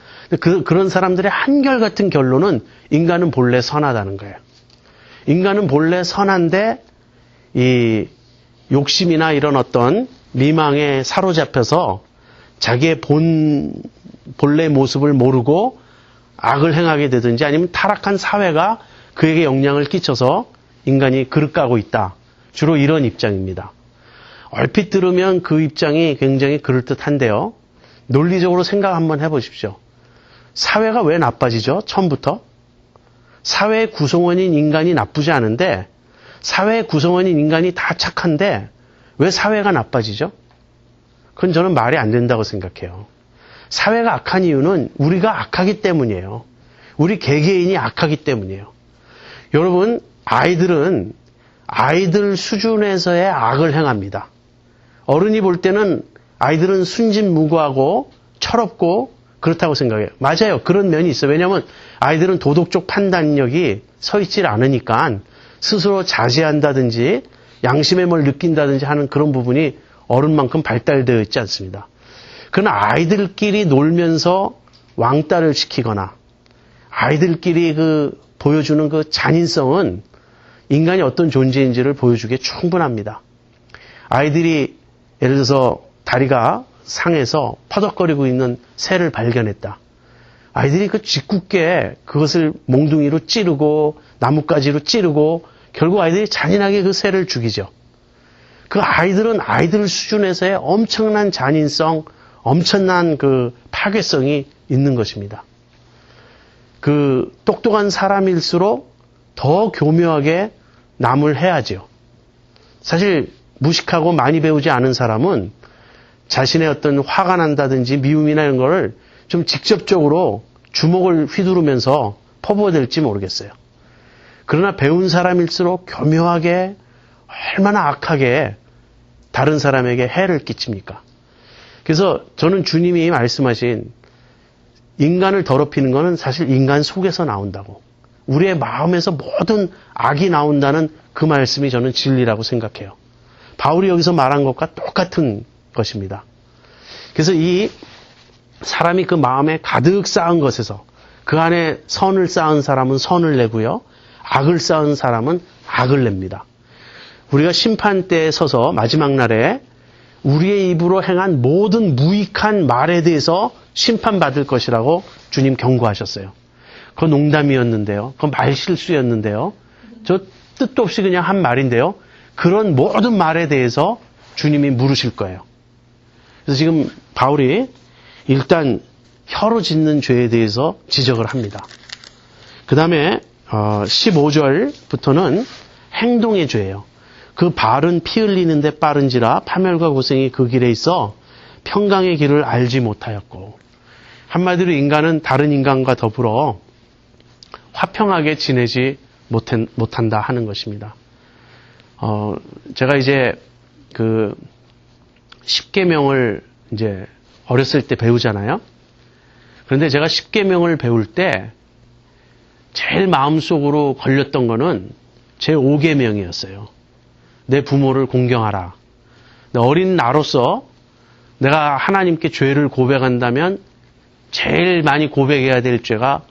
그런 사람들의 한결같은 결론은 인간은 본래 선하다는 거예요. 인간은 본래 선한데 이 욕심이나 이런 어떤 미망에 사로잡혀서 자기의 본래 모습을 모르고 악을 행하게 되든지 아니면 타락한 사회가 그에게 영향을 끼쳐서 인간이 그릇가고 있다. 주로 이런 입장입니다. 얼핏 들으면 그 입장이 굉장히 그럴듯한데요. 논리적으로 생각 한번 해보십시오. 사회가 왜 나빠지죠? 처음부터? 사회의 구성원인 인간이 나쁘지 않은데 사회의 구성원인 인간이 다 착한데 왜 사회가 나빠지죠? 그건 저는 말이 안 된다고 생각해요. 사회가 악한 이유는 우리가 악하기 때문이에요. 우리 개개인이 악하기 때문이에요. 여러분, 아이들은 아이들 수준에서의 악을 행합니다. 어른이 볼 때는 아이들은 순진무구하고 철없고 그렇다고 생각해요. 맞아요. 그런 면이 있어요. 왜냐하면 아이들은 도덕적 판단력이 서 있질 않으니까 스스로 자제한다든지 양심의 뭘 느낀다든지 하는 그런 부분이 어른만큼 발달되어 있지 않습니다. 그러나 아이들끼리 놀면서 왕따를 시키거나 아이들끼리 보여주는 그 잔인성은 인간이 어떤 존재인지를 보여주기에 충분합니다. 아이들이 예를 들어서 다리가 상해서 퍼덕거리고 있는 새를 발견했다. 아이들이 그 짓궂게 그것을 몽둥이로 찌르고 나뭇가지로 찌르고 결국 아이들이 잔인하게 그 새를 죽이죠. 그 아이들은 아이들 수준에서의 엄청난 잔인성, 엄청난 그 파괴성이 있는 것입니다. 그 똑똑한 사람일수록 더 교묘하게 남을 해야죠. 사실 무식하고 많이 배우지 않은 사람은 자신의 어떤 화가 난다든지 미움이나 이런 거를 좀 직접적으로 주먹을 휘두르면서 퍼부어댈지 모르겠어요. 그러나 배운 사람일수록 교묘하게 얼마나 악하게 다른 사람에게 해를 끼칩니까? 그래서 저는 주님이 말씀하신 인간을 더럽히는 것은 사실 인간 속에서 나온다고. 우리의 마음에서 모든 악이 나온다는 그 말씀이 저는 진리라고 생각해요. 바울이 여기서 말한 것과 똑같은 것입니다. 그래서 이 사람이 그 마음에 가득 쌓은 것에서 그 안에 선을 쌓은 사람은 선을 내고요. 악을 쌓은 사람은 악을 냅니다. 우리가 심판대에 서서 마지막 날에 우리의 입으로 행한 모든 무익한 말에 대해서 심판받을 것이라고 주님 경고하셨어요. 그건 농담이었는데요. 그건 말실수였는데요. 저 뜻도 없이 그냥 한 말인데요. 그런 모든 말에 대해서 주님이 물으실 거예요. 그래서 지금 바울이 일단 혀로 짓는 죄에 대해서 지적을 합니다. 그 다음에 15절부터는 행동의 죄예요. 그 발은 피 흘리는데 빠른지라 파멸과 고생이 그 길에 있어 평강의 길을 알지 못하였고, 한마디로 인간은 다른 인간과 더불어 화평하게 지내지 못한다 하는 것입니다. 제가 이제 그 10계명을 이제 어렸을 때 배우잖아요. 그런데 제가 10계명을 배울 때 제일 마음속으로 걸렸던 거는 제 5계명이었어요. 내 부모를 공경하라. 어린 나로서 내가 하나님께 죄를 고백한다면 제일 많이 고백해야 될 죄가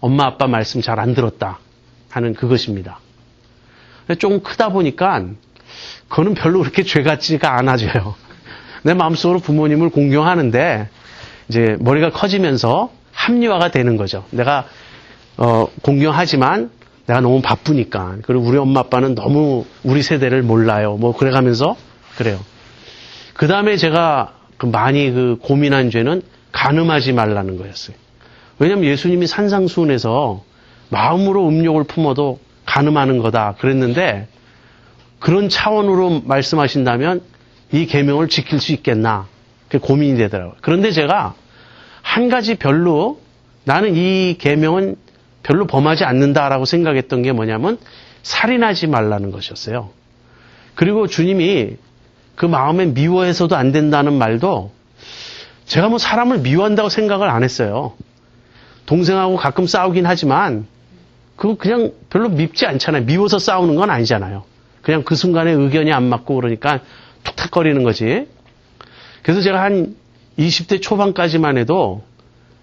엄마 아빠 말씀 잘 안 들었다 하는 그것입니다. 근데 조금 크다 보니까 그거는 별로 그렇게 죄 같지가 않아져요. 내 마음속으로 부모님을 공경하는데 이제 머리가 커지면서 합리화가 되는 거죠. 내가 공경하지만 내가 너무 바쁘니까. 그리고 우리 엄마 아빠는 너무 우리 세대를 몰라요. 뭐 그래가면서 그래요. 그 다음에 제가 많이 고민한 죄는 간음하지 말라는 거였어요. 왜냐하면 예수님이 산상수훈에서 마음으로 음욕을 품어도 간음하는 거다 그랬는데, 그런 차원으로 말씀하신다면 이 계명을 지킬 수 있겠나 그게 고민이 되더라고요. 그런데 제가 한 가지 별로 나는 이 계명은 별로 범하지 않는다라고 생각했던 게 뭐냐면 살인하지 말라는 것이었어요. 그리고 주님이 그 마음에 미워해서도 안 된다는 말도 제가 뭐 사람을 미워한다고 생각을 안 했어요. 동생하고 가끔 싸우긴 하지만 그거 그냥 별로 밉지 않잖아요. 미워서 싸우는 건 아니잖아요. 그냥 그 순간에 의견이 안 맞고 그러니까 툭탁거리는 거지. 그래서 제가 한 20대 초반까지만 해도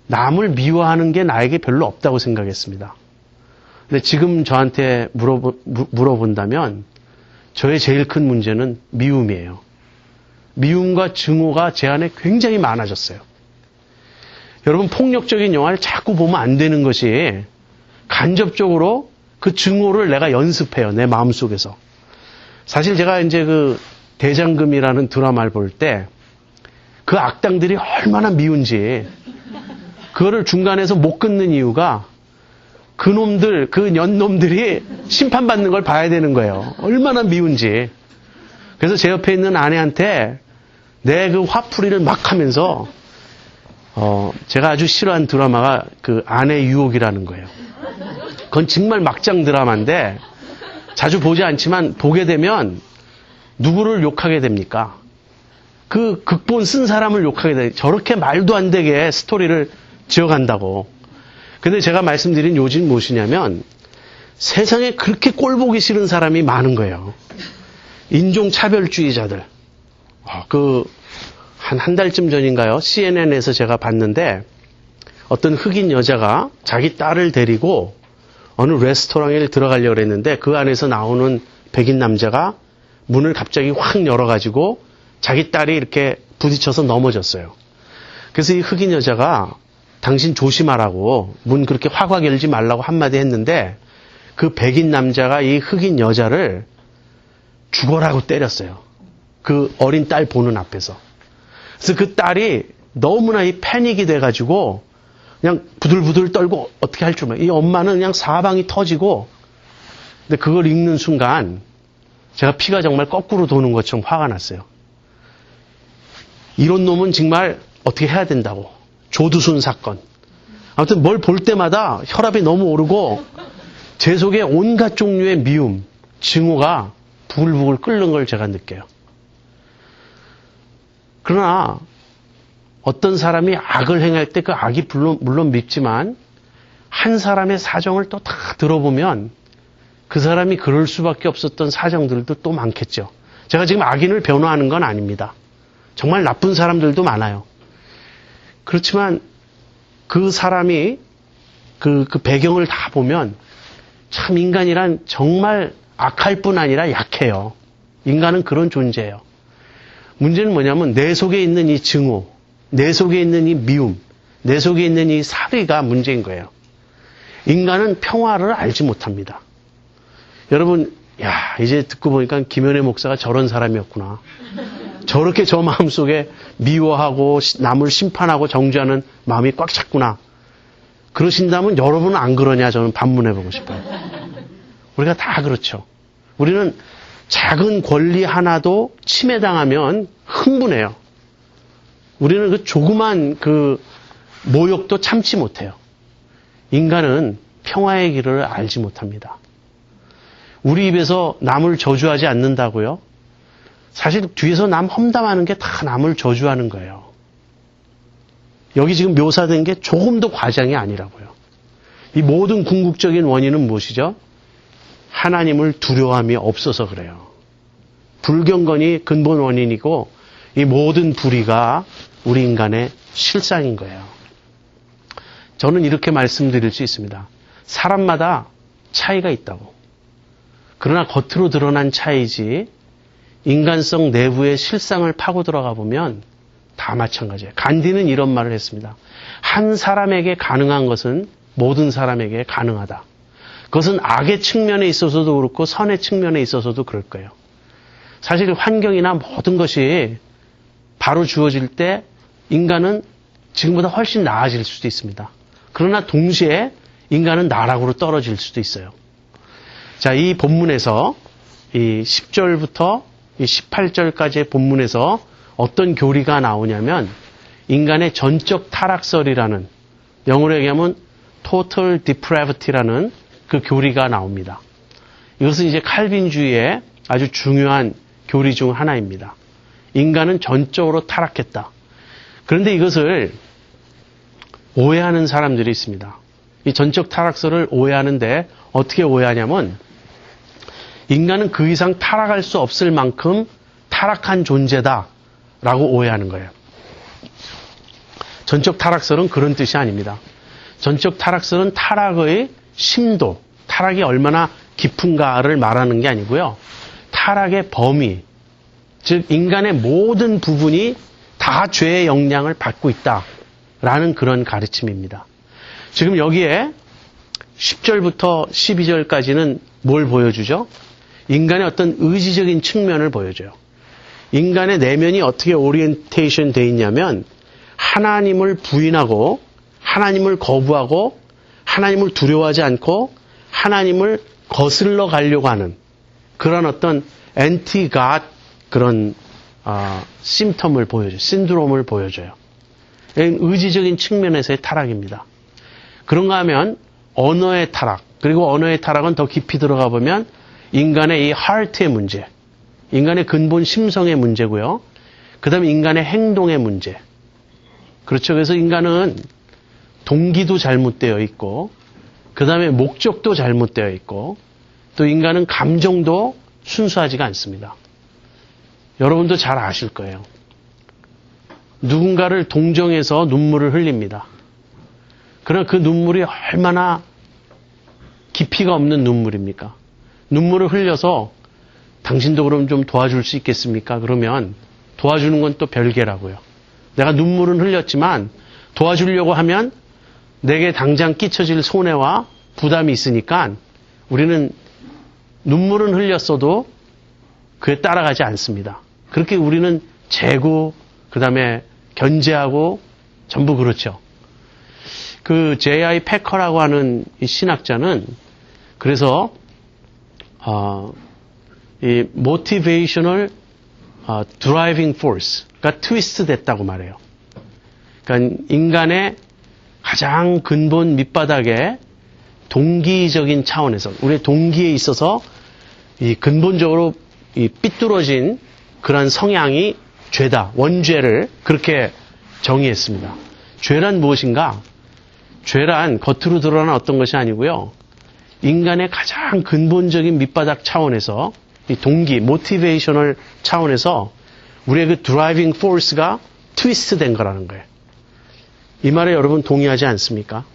남을 미워하는 게 나에게 별로 없다고 생각했습니다. 근데 지금 저한테 물어본다면 저의 제일 큰 문제는 미움이에요. 미움과 증오가 제 안에 굉장히 많아졌어요. 여러분, 폭력적인 영화를 자꾸 보면 안 되는 것이 간접적으로 그 증오를 내가 연습해요. 내 마음속에서. 사실 제가 이제 대장금이라는 드라마를 볼 때 그 악당들이 얼마나 미운지 그거를 중간에서 못 끊는 이유가 그 놈들, 그 년놈들이 심판받는 걸 봐야 되는 거예요. 얼마나 미운지. 그래서 제 옆에 있는 아내한테 내 그 화풀이를 막 하면서 제가 아주 싫어하는 드라마가 그 아내 유혹이라는 거예요. 그건 정말 막장 드라마인데 자주 보지 않지만 보게 되면 누구를 욕하게 됩니까? 그 극본 쓴 사람을 욕하게 돼. 저렇게 말도 안 되게 스토리를 지어간다고. 근데 제가 말씀드린 요지는 무엇이냐면 세상에 그렇게 꼴보기 싫은 사람이 많은 거예요. 인종차별주의자들. 한 달쯤 전인가요? CNN에서 제가 봤는데 어떤 흑인 여자가 자기 딸을 데리고 어느 레스토랑에 들어가려고 했는데 그 안에서 나오는 백인 남자가 문을 갑자기 확 열어가지고 자기 딸이 이렇게 부딪혀서 넘어졌어요. 그래서 이 흑인 여자가 당신 조심하라고 문 그렇게 확확 열지 말라고 한마디 했는데 그 백인 남자가 이 흑인 여자를 죽어라고 때렸어요. 그 어린 딸 보는 앞에서. 그래서 그 딸이 너무나 이 패닉이 돼가지고 그냥 부들부들 떨고 어떻게 할 줄 몰라요. 이 엄마는 그냥 사방이 터지고, 근데 그걸 읽는 순간 제가 피가 정말 거꾸로 도는 것처럼 화가 났어요. 이런 놈은 정말 어떻게 해야 된다고. 조두순 사건. 아무튼 뭘 볼 때마다 혈압이 너무 오르고 제 속에 온갖 종류의 미움, 증오가 부글부글 끓는 걸 제가 느껴요. 그러나 어떤 사람이 악을 행할 때 그 악이 물론 밉지만 한 사람의 사정을 또 다 들어보면 그 사람이 그럴 수밖에 없었던 사정들도 또 많겠죠. 제가 지금 악인을 변호하는 건 아닙니다. 정말 나쁜 사람들도 많아요. 그렇지만 그 사람이 그 배경을 다 보면 참 인간이란 정말 악할 뿐 아니라 약해요. 인간은 그런 존재예요. 문제는 뭐냐면 내 속에 있는 이 증오, 내 속에 있는 이 미움, 내 속에 있는 이 사리가 문제인 거예요. 인간은 평화를 알지 못합니다. 여러분, 이제 듣고 보니까 김현애 목사가 저런 사람이었구나. 저렇게 저 마음속에 미워하고 남을 심판하고 정죄하는 마음이 꽉 찼구나. 그러신다면 여러분은 안 그러냐 저는 반문해보고 싶어요. 우리가 다 그렇죠. 우리는 작은 권리 하나도 침해당하면 흥분해요. 우리는 그 조그만 그 모욕도 참지 못해요. 인간은 평화의 길을 알지 못합니다. 우리 입에서 남을 저주하지 않는다고요? 사실 뒤에서 남 험담하는 게 다 남을 저주하는 거예요. 여기 지금 묘사된 게 조금도 과장이 아니라고요. 이 모든 궁극적인 원인은 무엇이죠? 하나님을 두려움이 없어서 그래요. 불경건이 근본 원인이고 이 모든 불의가 우리 인간의 실상인 거예요. 저는 이렇게 말씀드릴 수 있습니다. 사람마다 차이가 있다고. 그러나 겉으로 드러난 차이지 인간성 내부의 실상을 파고 들어가 보면 다 마찬가지예요. 간디는 이런 말을 했습니다. 한 사람에게 가능한 것은 모든 사람에게 가능하다. 그것은 악의 측면에 있어서도 그렇고 선의 측면에 있어서도 그럴 거예요. 사실 환경이나 모든 것이 바로 주어질 때 인간은 지금보다 훨씬 나아질 수도 있습니다. 그러나 동시에 인간은 나락으로 떨어질 수도 있어요. 자, 이 본문에서 이 10절부터 이 18절까지의 본문에서 어떤 교리가 나오냐면 인간의 전적 타락설이라는, 영어로 얘기하면 total depravity라는 그 교리가 나옵니다. 이것은 이제 칼빈주의의 아주 중요한 교리 중 하나입니다. 인간은 전적으로 타락했다. 그런데 이것을 오해하는 사람들이 있습니다. 이 전적 타락설을 오해하는데 어떻게 오해하냐면 인간은 그 이상 타락할 수 없을 만큼 타락한 존재다라고 오해하는 거예요. 전적 타락설은 그런 뜻이 아닙니다. 전적 타락설은 타락의 심도, 타락이 얼마나 깊은가를 말하는 게 아니고요. 타락의 범위, 즉 인간의 모든 부분이 다 죄의 영향을 받고 있다라는 그런 가르침입니다. 지금 여기에 10절부터 12절까지는 뭘 보여주죠? 인간의 어떤 의지적인 측면을 보여줘요. 인간의 내면이 어떻게 오리엔테이션 되어 있냐면 하나님을 부인하고 하나님을 거부하고 하나님을 두려워하지 않고 하나님을 거슬러 가려고 하는 그런 어떤 엔티-갓 그런 심텀을 보여줘요. 신드롬을 보여줘요. 의지적인 측면에서의 타락입니다. 그런가 하면 언어의 타락, 그리고 언어의 타락은 더 깊이 들어가 보면 인간의 이 하트의 문제, 인간의 근본 심성의 문제고요. 그 다음에 인간의 행동의 문제. 그렇죠. 그래서 인간은 동기도 잘못되어 있고, 그 다음에 목적도 잘못되어 있고, 또 인간은 감정도 순수하지가 않습니다. 여러분도 잘 아실 거예요. 누군가를 동정해서 눈물을 흘립니다. 그러나 그 눈물이 얼마나 깊이가 없는 눈물입니까? 눈물을 흘려서 당신도 그럼 좀 도와줄 수 있겠습니까? 그러면 도와주는 건 또 별개라고요. 내가 눈물은 흘렸지만 도와주려고 하면 내게 당장 끼쳐질 손해와 부담이 있으니까 우리는 눈물은 흘렸어도 그에 따라가지 않습니다. 그렇게 우리는 재고, 그 다음에 견제하고 전부 그렇죠. 그 J.I. 패커라고 하는 이 신학자는 그래서 이 motivational driving force가 트위스트 됐다고 말해요. 그러니까 인간의 가장 근본 밑바닥에 동기적인 차원에서 우리의 동기에 있어서 이 근본적으로 이 삐뚤어진 그런 성향이 죄다, 원죄를 그렇게 정의했습니다. 죄란 무엇인가? 죄란 겉으로 드러난 어떤 것이 아니고요. 인간의 가장 근본적인 밑바닥 차원에서 이 동기, 모티베이셔널 차원에서 우리의 그 드라이빙 포스가 트위스트 된 거라는 거예요. 이 말에 여러분 동의하지 않습니까?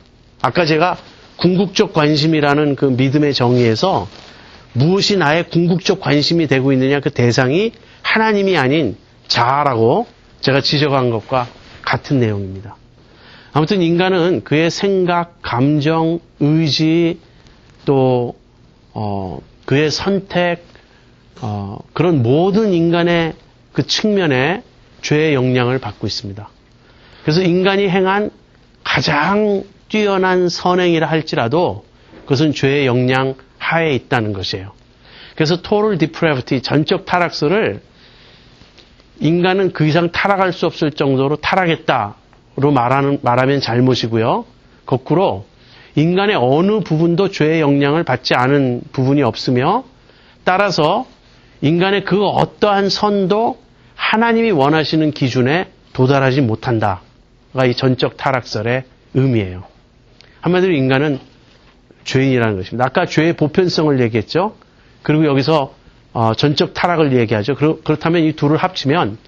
아까 제가 궁극적 관심이라는 그 믿음의 정의에서 무엇이 나의 궁극적 관심이 되고 있느냐 그 대상이 하나님이 아닌 자아라고 제가 지적한 것과 같은 내용입니다. 아무튼 인간은 그의 생각, 감정, 의지 또 그의 선택 그런 모든 인간의 그 측면에 죄의 영향을 받고 있습니다. 그래서 인간이 행한 가장 뛰어난 선행이라 할지라도 그것은 죄의 영향 하에 있다는 것이에요. 그래서 total depravity, 전적 타락서를 인간은 그 이상 타락할 수 없을 정도로 타락했다로 말하면 잘못이고요. 거꾸로 인간의 어느 부분도 죄의 영향을 받지 않은 부분이 없으며 따라서 인간의 그 어떠한 선도 하나님이 원하시는 기준에 도달하지 못한다가 이 전적 타락설의 의미예요. 한마디로 인간은 죄인이라는 것입니다. 아까 죄의 보편성을 얘기했죠. 그리고 여기서 전적 타락을 얘기하죠. 그렇다면 이 둘을 합치면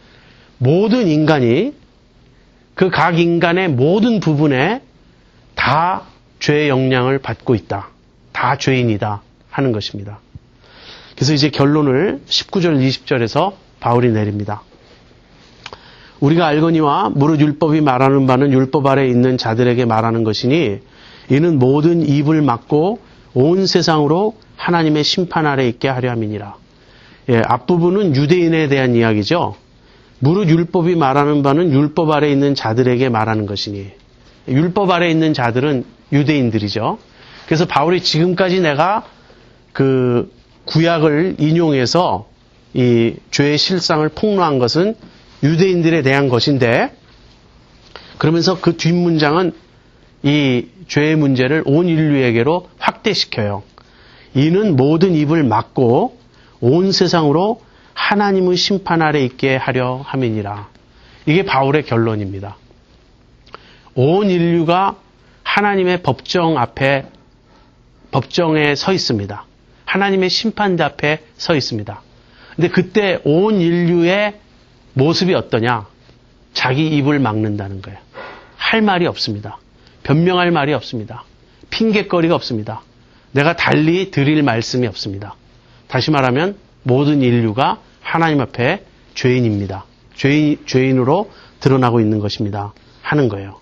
모든 인간이 그 각 인간의 모든 부분에 다 죄의 영향을 받고 있다. 다 죄인이다 하는 것입니다. 그래서 이제 결론을 19절 20절에서 바울이 내립니다. 우리가 알거니와 무릇 율법이 말하는 바는 율법 아래 있는 자들에게 말하는 것이니 이는 모든 입을 막고 온 세상으로 하나님의 심판 아래 있게 하려 함이니라. 예, 앞부분은 유대인에 대한 이야기죠. 무릇 율법이 말하는 바는 율법 아래 있는 자들에게 말하는 것이니 율법 아래 있는 자들은 유대인들이죠. 그래서 바울이 지금까지 내가 그 구약을 인용해서 이 죄의 실상을 폭로한 것은 유대인들에 대한 것인데 그러면서 그 뒷문장은 이 죄의 문제를 온 인류에게로 확대시켜요. 이는 모든 입을 막고 온 세상으로 하나님의 심판 아래 있게 하려 함이니라. 이게 바울의 결론입니다. 온 인류가 하나님의 법정 앞에 법정에 서 있습니다. 하나님의 심판대 앞에 서 있습니다. 근데 그때 온 인류의 모습이 어떠냐? 자기 입을 막는다는 거예요. 할 말이 없습니다. 변명할 말이 없습니다. 핑곗거리가 없습니다. 내가 달리 드릴 말씀이 없습니다. 다시 말하면 모든 인류가 하나님 앞에 죄인입니다. 죄인으로 드러나고 있는 것입니다. 하는 거예요.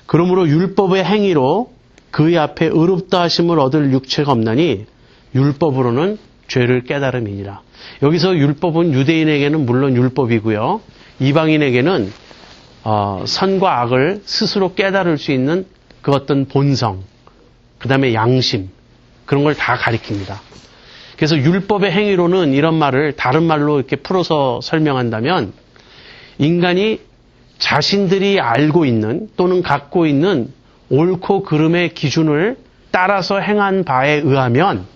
그러므로 율법의 행위로 그의 앞에 의롭다 하심을 얻을 육체가 없나니 율법으로는 죄를 깨달음이니라. 여기서 율법은 유대인에게는 물론 율법이고요. 이방인에게는 선과 악을 스스로 깨달을 수 있는 그 어떤 본성, 그 다음에 양심, 그런 걸 다 가리킵니다. 그래서 율법의 행위로는 이런 말을 다른 말로 이렇게 풀어서 설명한다면 인간이 자신들이 알고 있는 또는 갖고 있는 옳고 그름의 기준을 따라서 행한 바에 의하면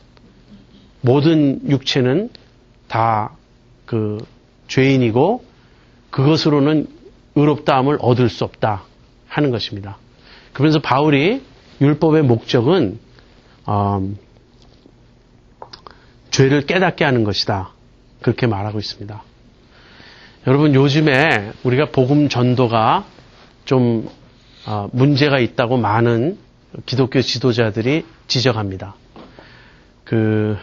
모든 육체는 다 그 죄인이고 그것으로는 의롭다함을 얻을 수 없다 하는 것입니다. 그러면서 바울이 율법의 목적은 죄를 깨닫게 하는 것이다. 그렇게 말하고 있습니다. 여러분 요즘에 우리가 복음 전도가 좀 문제가 있다고 많은 기독교 지도자들이 지적합니다. 그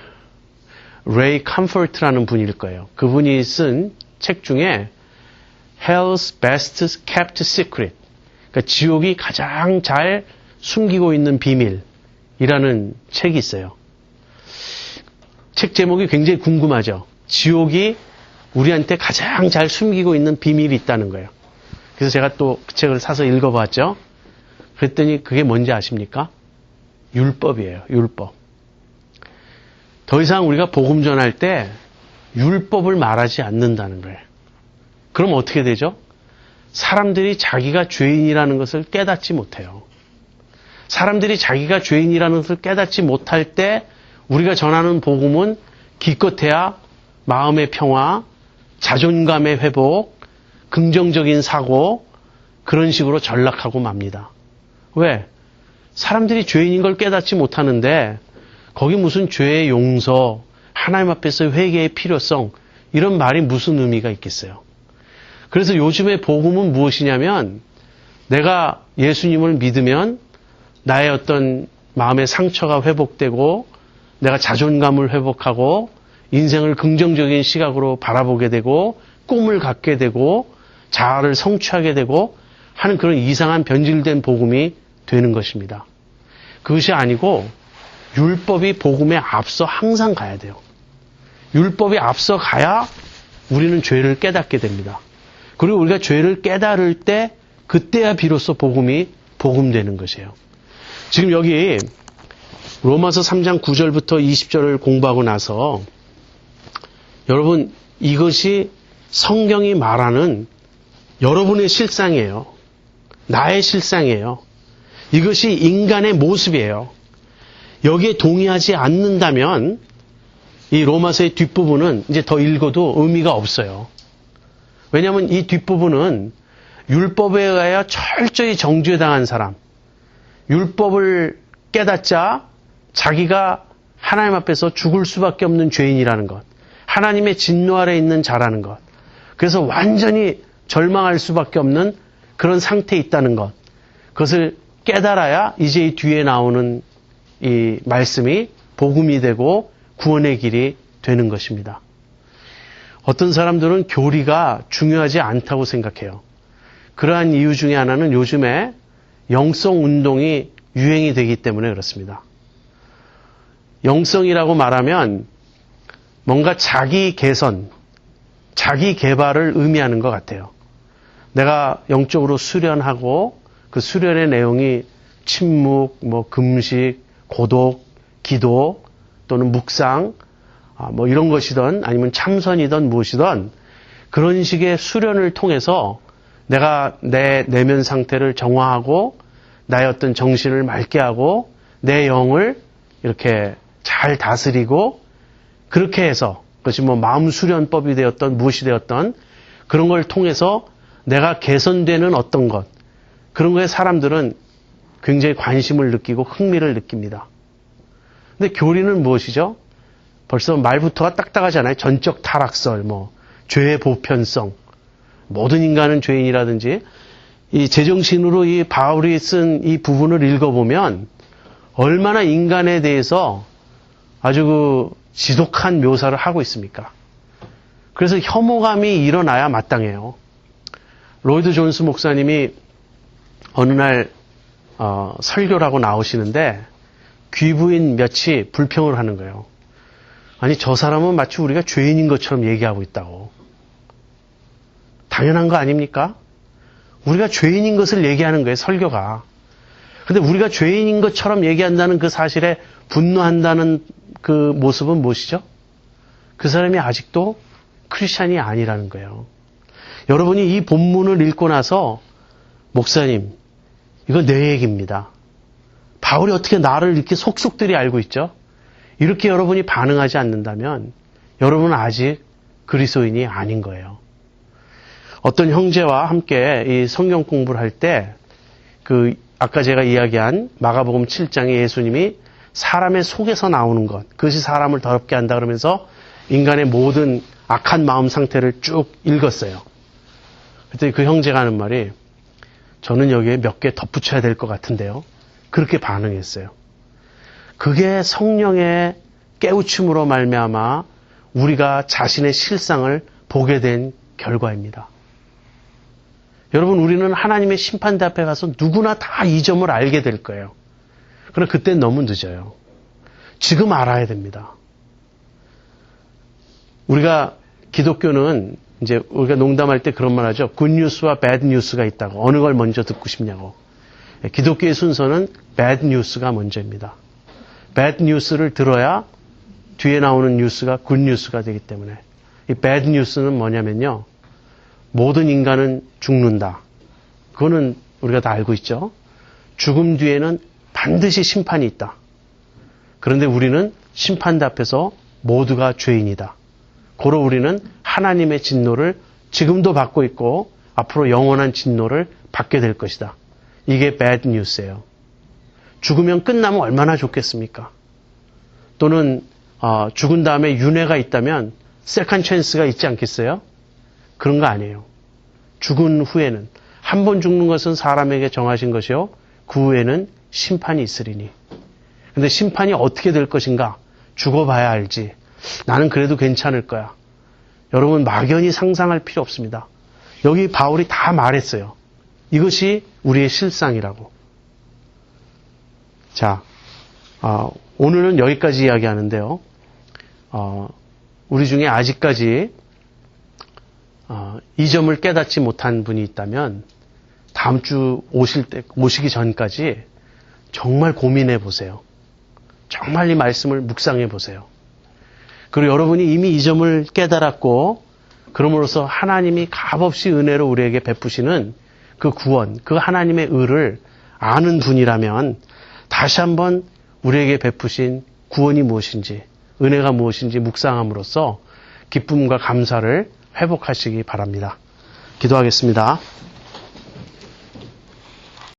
레이 컴포트라는 분일 거예요. 그분이 쓴 책 중에 Hell's Best Kept Secret, 그러니까 지옥이 가장 잘 숨기고 있는 비밀이라는 책이 있어요. 책 제목이 굉장히 궁금하죠. 지옥이 우리한테 가장 잘 숨기고 있는 비밀이 있다는 거예요. 그래서 제가 또 그 책을 사서 읽어봤죠. 그랬더니 그게 뭔지 아십니까? 율법이에요. 율법. 더 이상 우리가 복음 전할 때 율법을 말하지 않는다는 거예요. 그럼 어떻게 되죠? 사람들이 자기가 죄인이라는 것을 깨닫지 못해요. 사람들이 자기가 죄인이라는 것을 깨닫지 못할 때 우리가 전하는 복음은 기껏해야 마음의 평화, 자존감의 회복, 긍정적인 사고, 그런 식으로 전락하고 맙니다. 왜? 사람들이 죄인인 걸 깨닫지 못하는데 거기 무슨 죄의 용서, 하나님 앞에서 회개의 필요성, 이런 말이 무슨 의미가 있겠어요? 그래서 요즘의 복음은 무엇이냐면 내가 예수님을 믿으면 나의 어떤 마음의 상처가 회복되고 내가 자존감을 회복하고 인생을 긍정적인 시각으로 바라보게 되고 꿈을 갖게 되고 자아를 성취하게 되고 하는 그런 이상한 변질된 복음이 되는 것입니다. 그것이 아니고 율법이 복음에 앞서 항상 가야 돼요. 율법이 앞서 가야 우리는 죄를 깨닫게 됩니다. 그리고 우리가 죄를 깨달을 때 그때야 비로소 복음이 복음되는 것이에요. 지금 여기 로마서 3장 9절부터 20절을 공부하고 나서 여러분 이것이 성경이 말하는 여러분의 실상이에요. 나의 실상이에요. 이것이 인간의 모습이에요. 여기에 동의하지 않는다면 이 로마서의 뒷부분은 이제 더 읽어도 의미가 없어요. 왜냐하면 이 뒷부분은 율법에 의하여 철저히 정죄당한 사람, 율법을 깨닫자 자기가 하나님 앞에서 죽을 수밖에 없는 죄인이라는 것, 하나님의 진노 아래 있는 자라는 것, 그래서 완전히 절망할 수밖에 없는 그런 상태에 있다는 것, 그것을 깨달아야 이제 이 뒤에 나오는 이 말씀이 복음이 되고 구원의 길이 되는 것입니다. 어떤 사람들은 교리가 중요하지 않다고 생각해요. 그러한 이유 중에 하나는 요즘에 영성 운동이 유행이 되기 때문에 그렇습니다. 영성이라고 말하면 뭔가 자기 개선, 자기 개발을 의미하는 것 같아요. 내가 영적으로 수련하고 그 수련의 내용이 침묵, 금식, 고독, 기도 또는 묵상, 이런 것이든 아니면 참선이든 무엇이든 그런 식의 수련을 통해서 내가 내 내면 상태를 정화하고 나의 어떤 정신을 맑게 하고 내 영을 이렇게 잘 다스리고 그렇게 해서 그것이 마음 수련법이 되었던 무엇이 되었던 그런 걸 통해서 내가 개선되는 어떤 것 그런 거에 사람들은 굉장히 관심을 느끼고 흥미를 느낍니다. 근데 교리는 무엇이죠? 벌써 말부터가 딱딱하잖아요. 전적 타락설, 죄의 보편성, 모든 인간은 죄인이라든지 이 제정신으로 이 바울이 쓴 이 부분을 읽어보면 얼마나 인간에 대해서 아주 지독한 묘사를 하고 있습니까? 그래서 혐오감이 일어나야 마땅해요. 로이드 존스 목사님이 어느 날 설교를 하고 나오시는데 귀부인 몇이 불평을 하는 거예요. 아니 저 사람은 마치 우리가 죄인인 것처럼 얘기하고 있다고. 당연한 거 아닙니까? 우리가 죄인인 것을 얘기하는 거예요, 설교가. 근데 우리가 죄인인 것처럼 얘기한다는 그 사실에 분노한다는 그 모습은 무엇이죠? 그 사람이 아직도 크리스찬이 아니라는 거예요. 여러분이 이 본문을 읽고 나서 목사님, 이거 내 얘기입니다. 바울이 어떻게 나를 이렇게 속속들이 알고 있죠? 이렇게 여러분이 반응하지 않는다면 여러분은 아직 그리스도인이 아닌 거예요. 어떤 형제와 함께 이 성경 공부를 할 때 아까 제가 이야기한 마가복음 7장에 예수님이 사람의 속에서 나오는 것, 그것이 사람을 더럽게 한다 그러면서 인간의 모든 악한 마음 상태를 쭉 읽었어요. 그랬더니 그 형제가 하는 말이 저는 여기에 몇 개 덧붙여야 될 것 같은데요. 그렇게 반응했어요. 그게 성령의 깨우침으로 말미암아 우리가 자신의 실상을 보게 된 결과입니다. 여러분, 우리는 하나님의 심판대 앞에 가서 누구나 다 이 점을 알게 될 거예요. 그러나 그때는 너무 늦어요. 지금 알아야 됩니다. 우리가 기독교는 이제 우리가 농담할 때 그런 말 하죠. 굿뉴스와 배드뉴스가 있다고. 어느 걸 먼저 듣고 싶냐고. 기독교의 순서는 배드뉴스가 먼저입니다. 배드뉴스를 들어야 뒤에 나오는 뉴스가 굿뉴스가 되기 때문에. 이 배드뉴스는 뭐냐면요. 모든 인간은 죽는다. 그거는 우리가 다 알고 있죠. 죽음 뒤에는 반드시 심판이 있다. 그런데 우리는 심판대 앞에서 모두가 죄인이다. 고로 우리는 하나님의 진노를 지금도 받고 있고 앞으로 영원한 진노를 받게 될 것이다. 이게 배드 뉴스예요. 죽으면 끝나면 얼마나 좋겠습니까? 또는 죽은 다음에 윤회가 있다면 세컨 찬스가 있지 않겠어요? 그런 거 아니에요. 죽은 후에는 한 번 죽는 것은 사람에게 정하신 것이요. 그 후에는 심판이 있으리니. 근데 심판이 어떻게 될 것인가? 죽어봐야 알지. 나는 그래도 괜찮을 거야. 여러분 막연히 상상할 필요 없습니다. 여기 바울이 다 말했어요. 이것이 우리의 실상이라고. 자, 오늘은 여기까지 이야기하는데요. 우리 중에 아직까지 이 점을 깨닫지 못한 분이 있다면 다음 주 오시기 전까지 정말 고민해 보세요. 정말 이 말씀을 묵상해 보세요. 그리고 여러분이 이미 이 점을 깨달았고 그럼으로써 하나님이 값없이 은혜로 우리에게 베푸시는 그 구원, 그 하나님의 의를 아는 분이라면 다시 한번 우리에게 베푸신 구원이 무엇인지, 은혜가 무엇인지 묵상함으로써 기쁨과 감사를 회복하시기 바랍니다. 기도하겠습니다.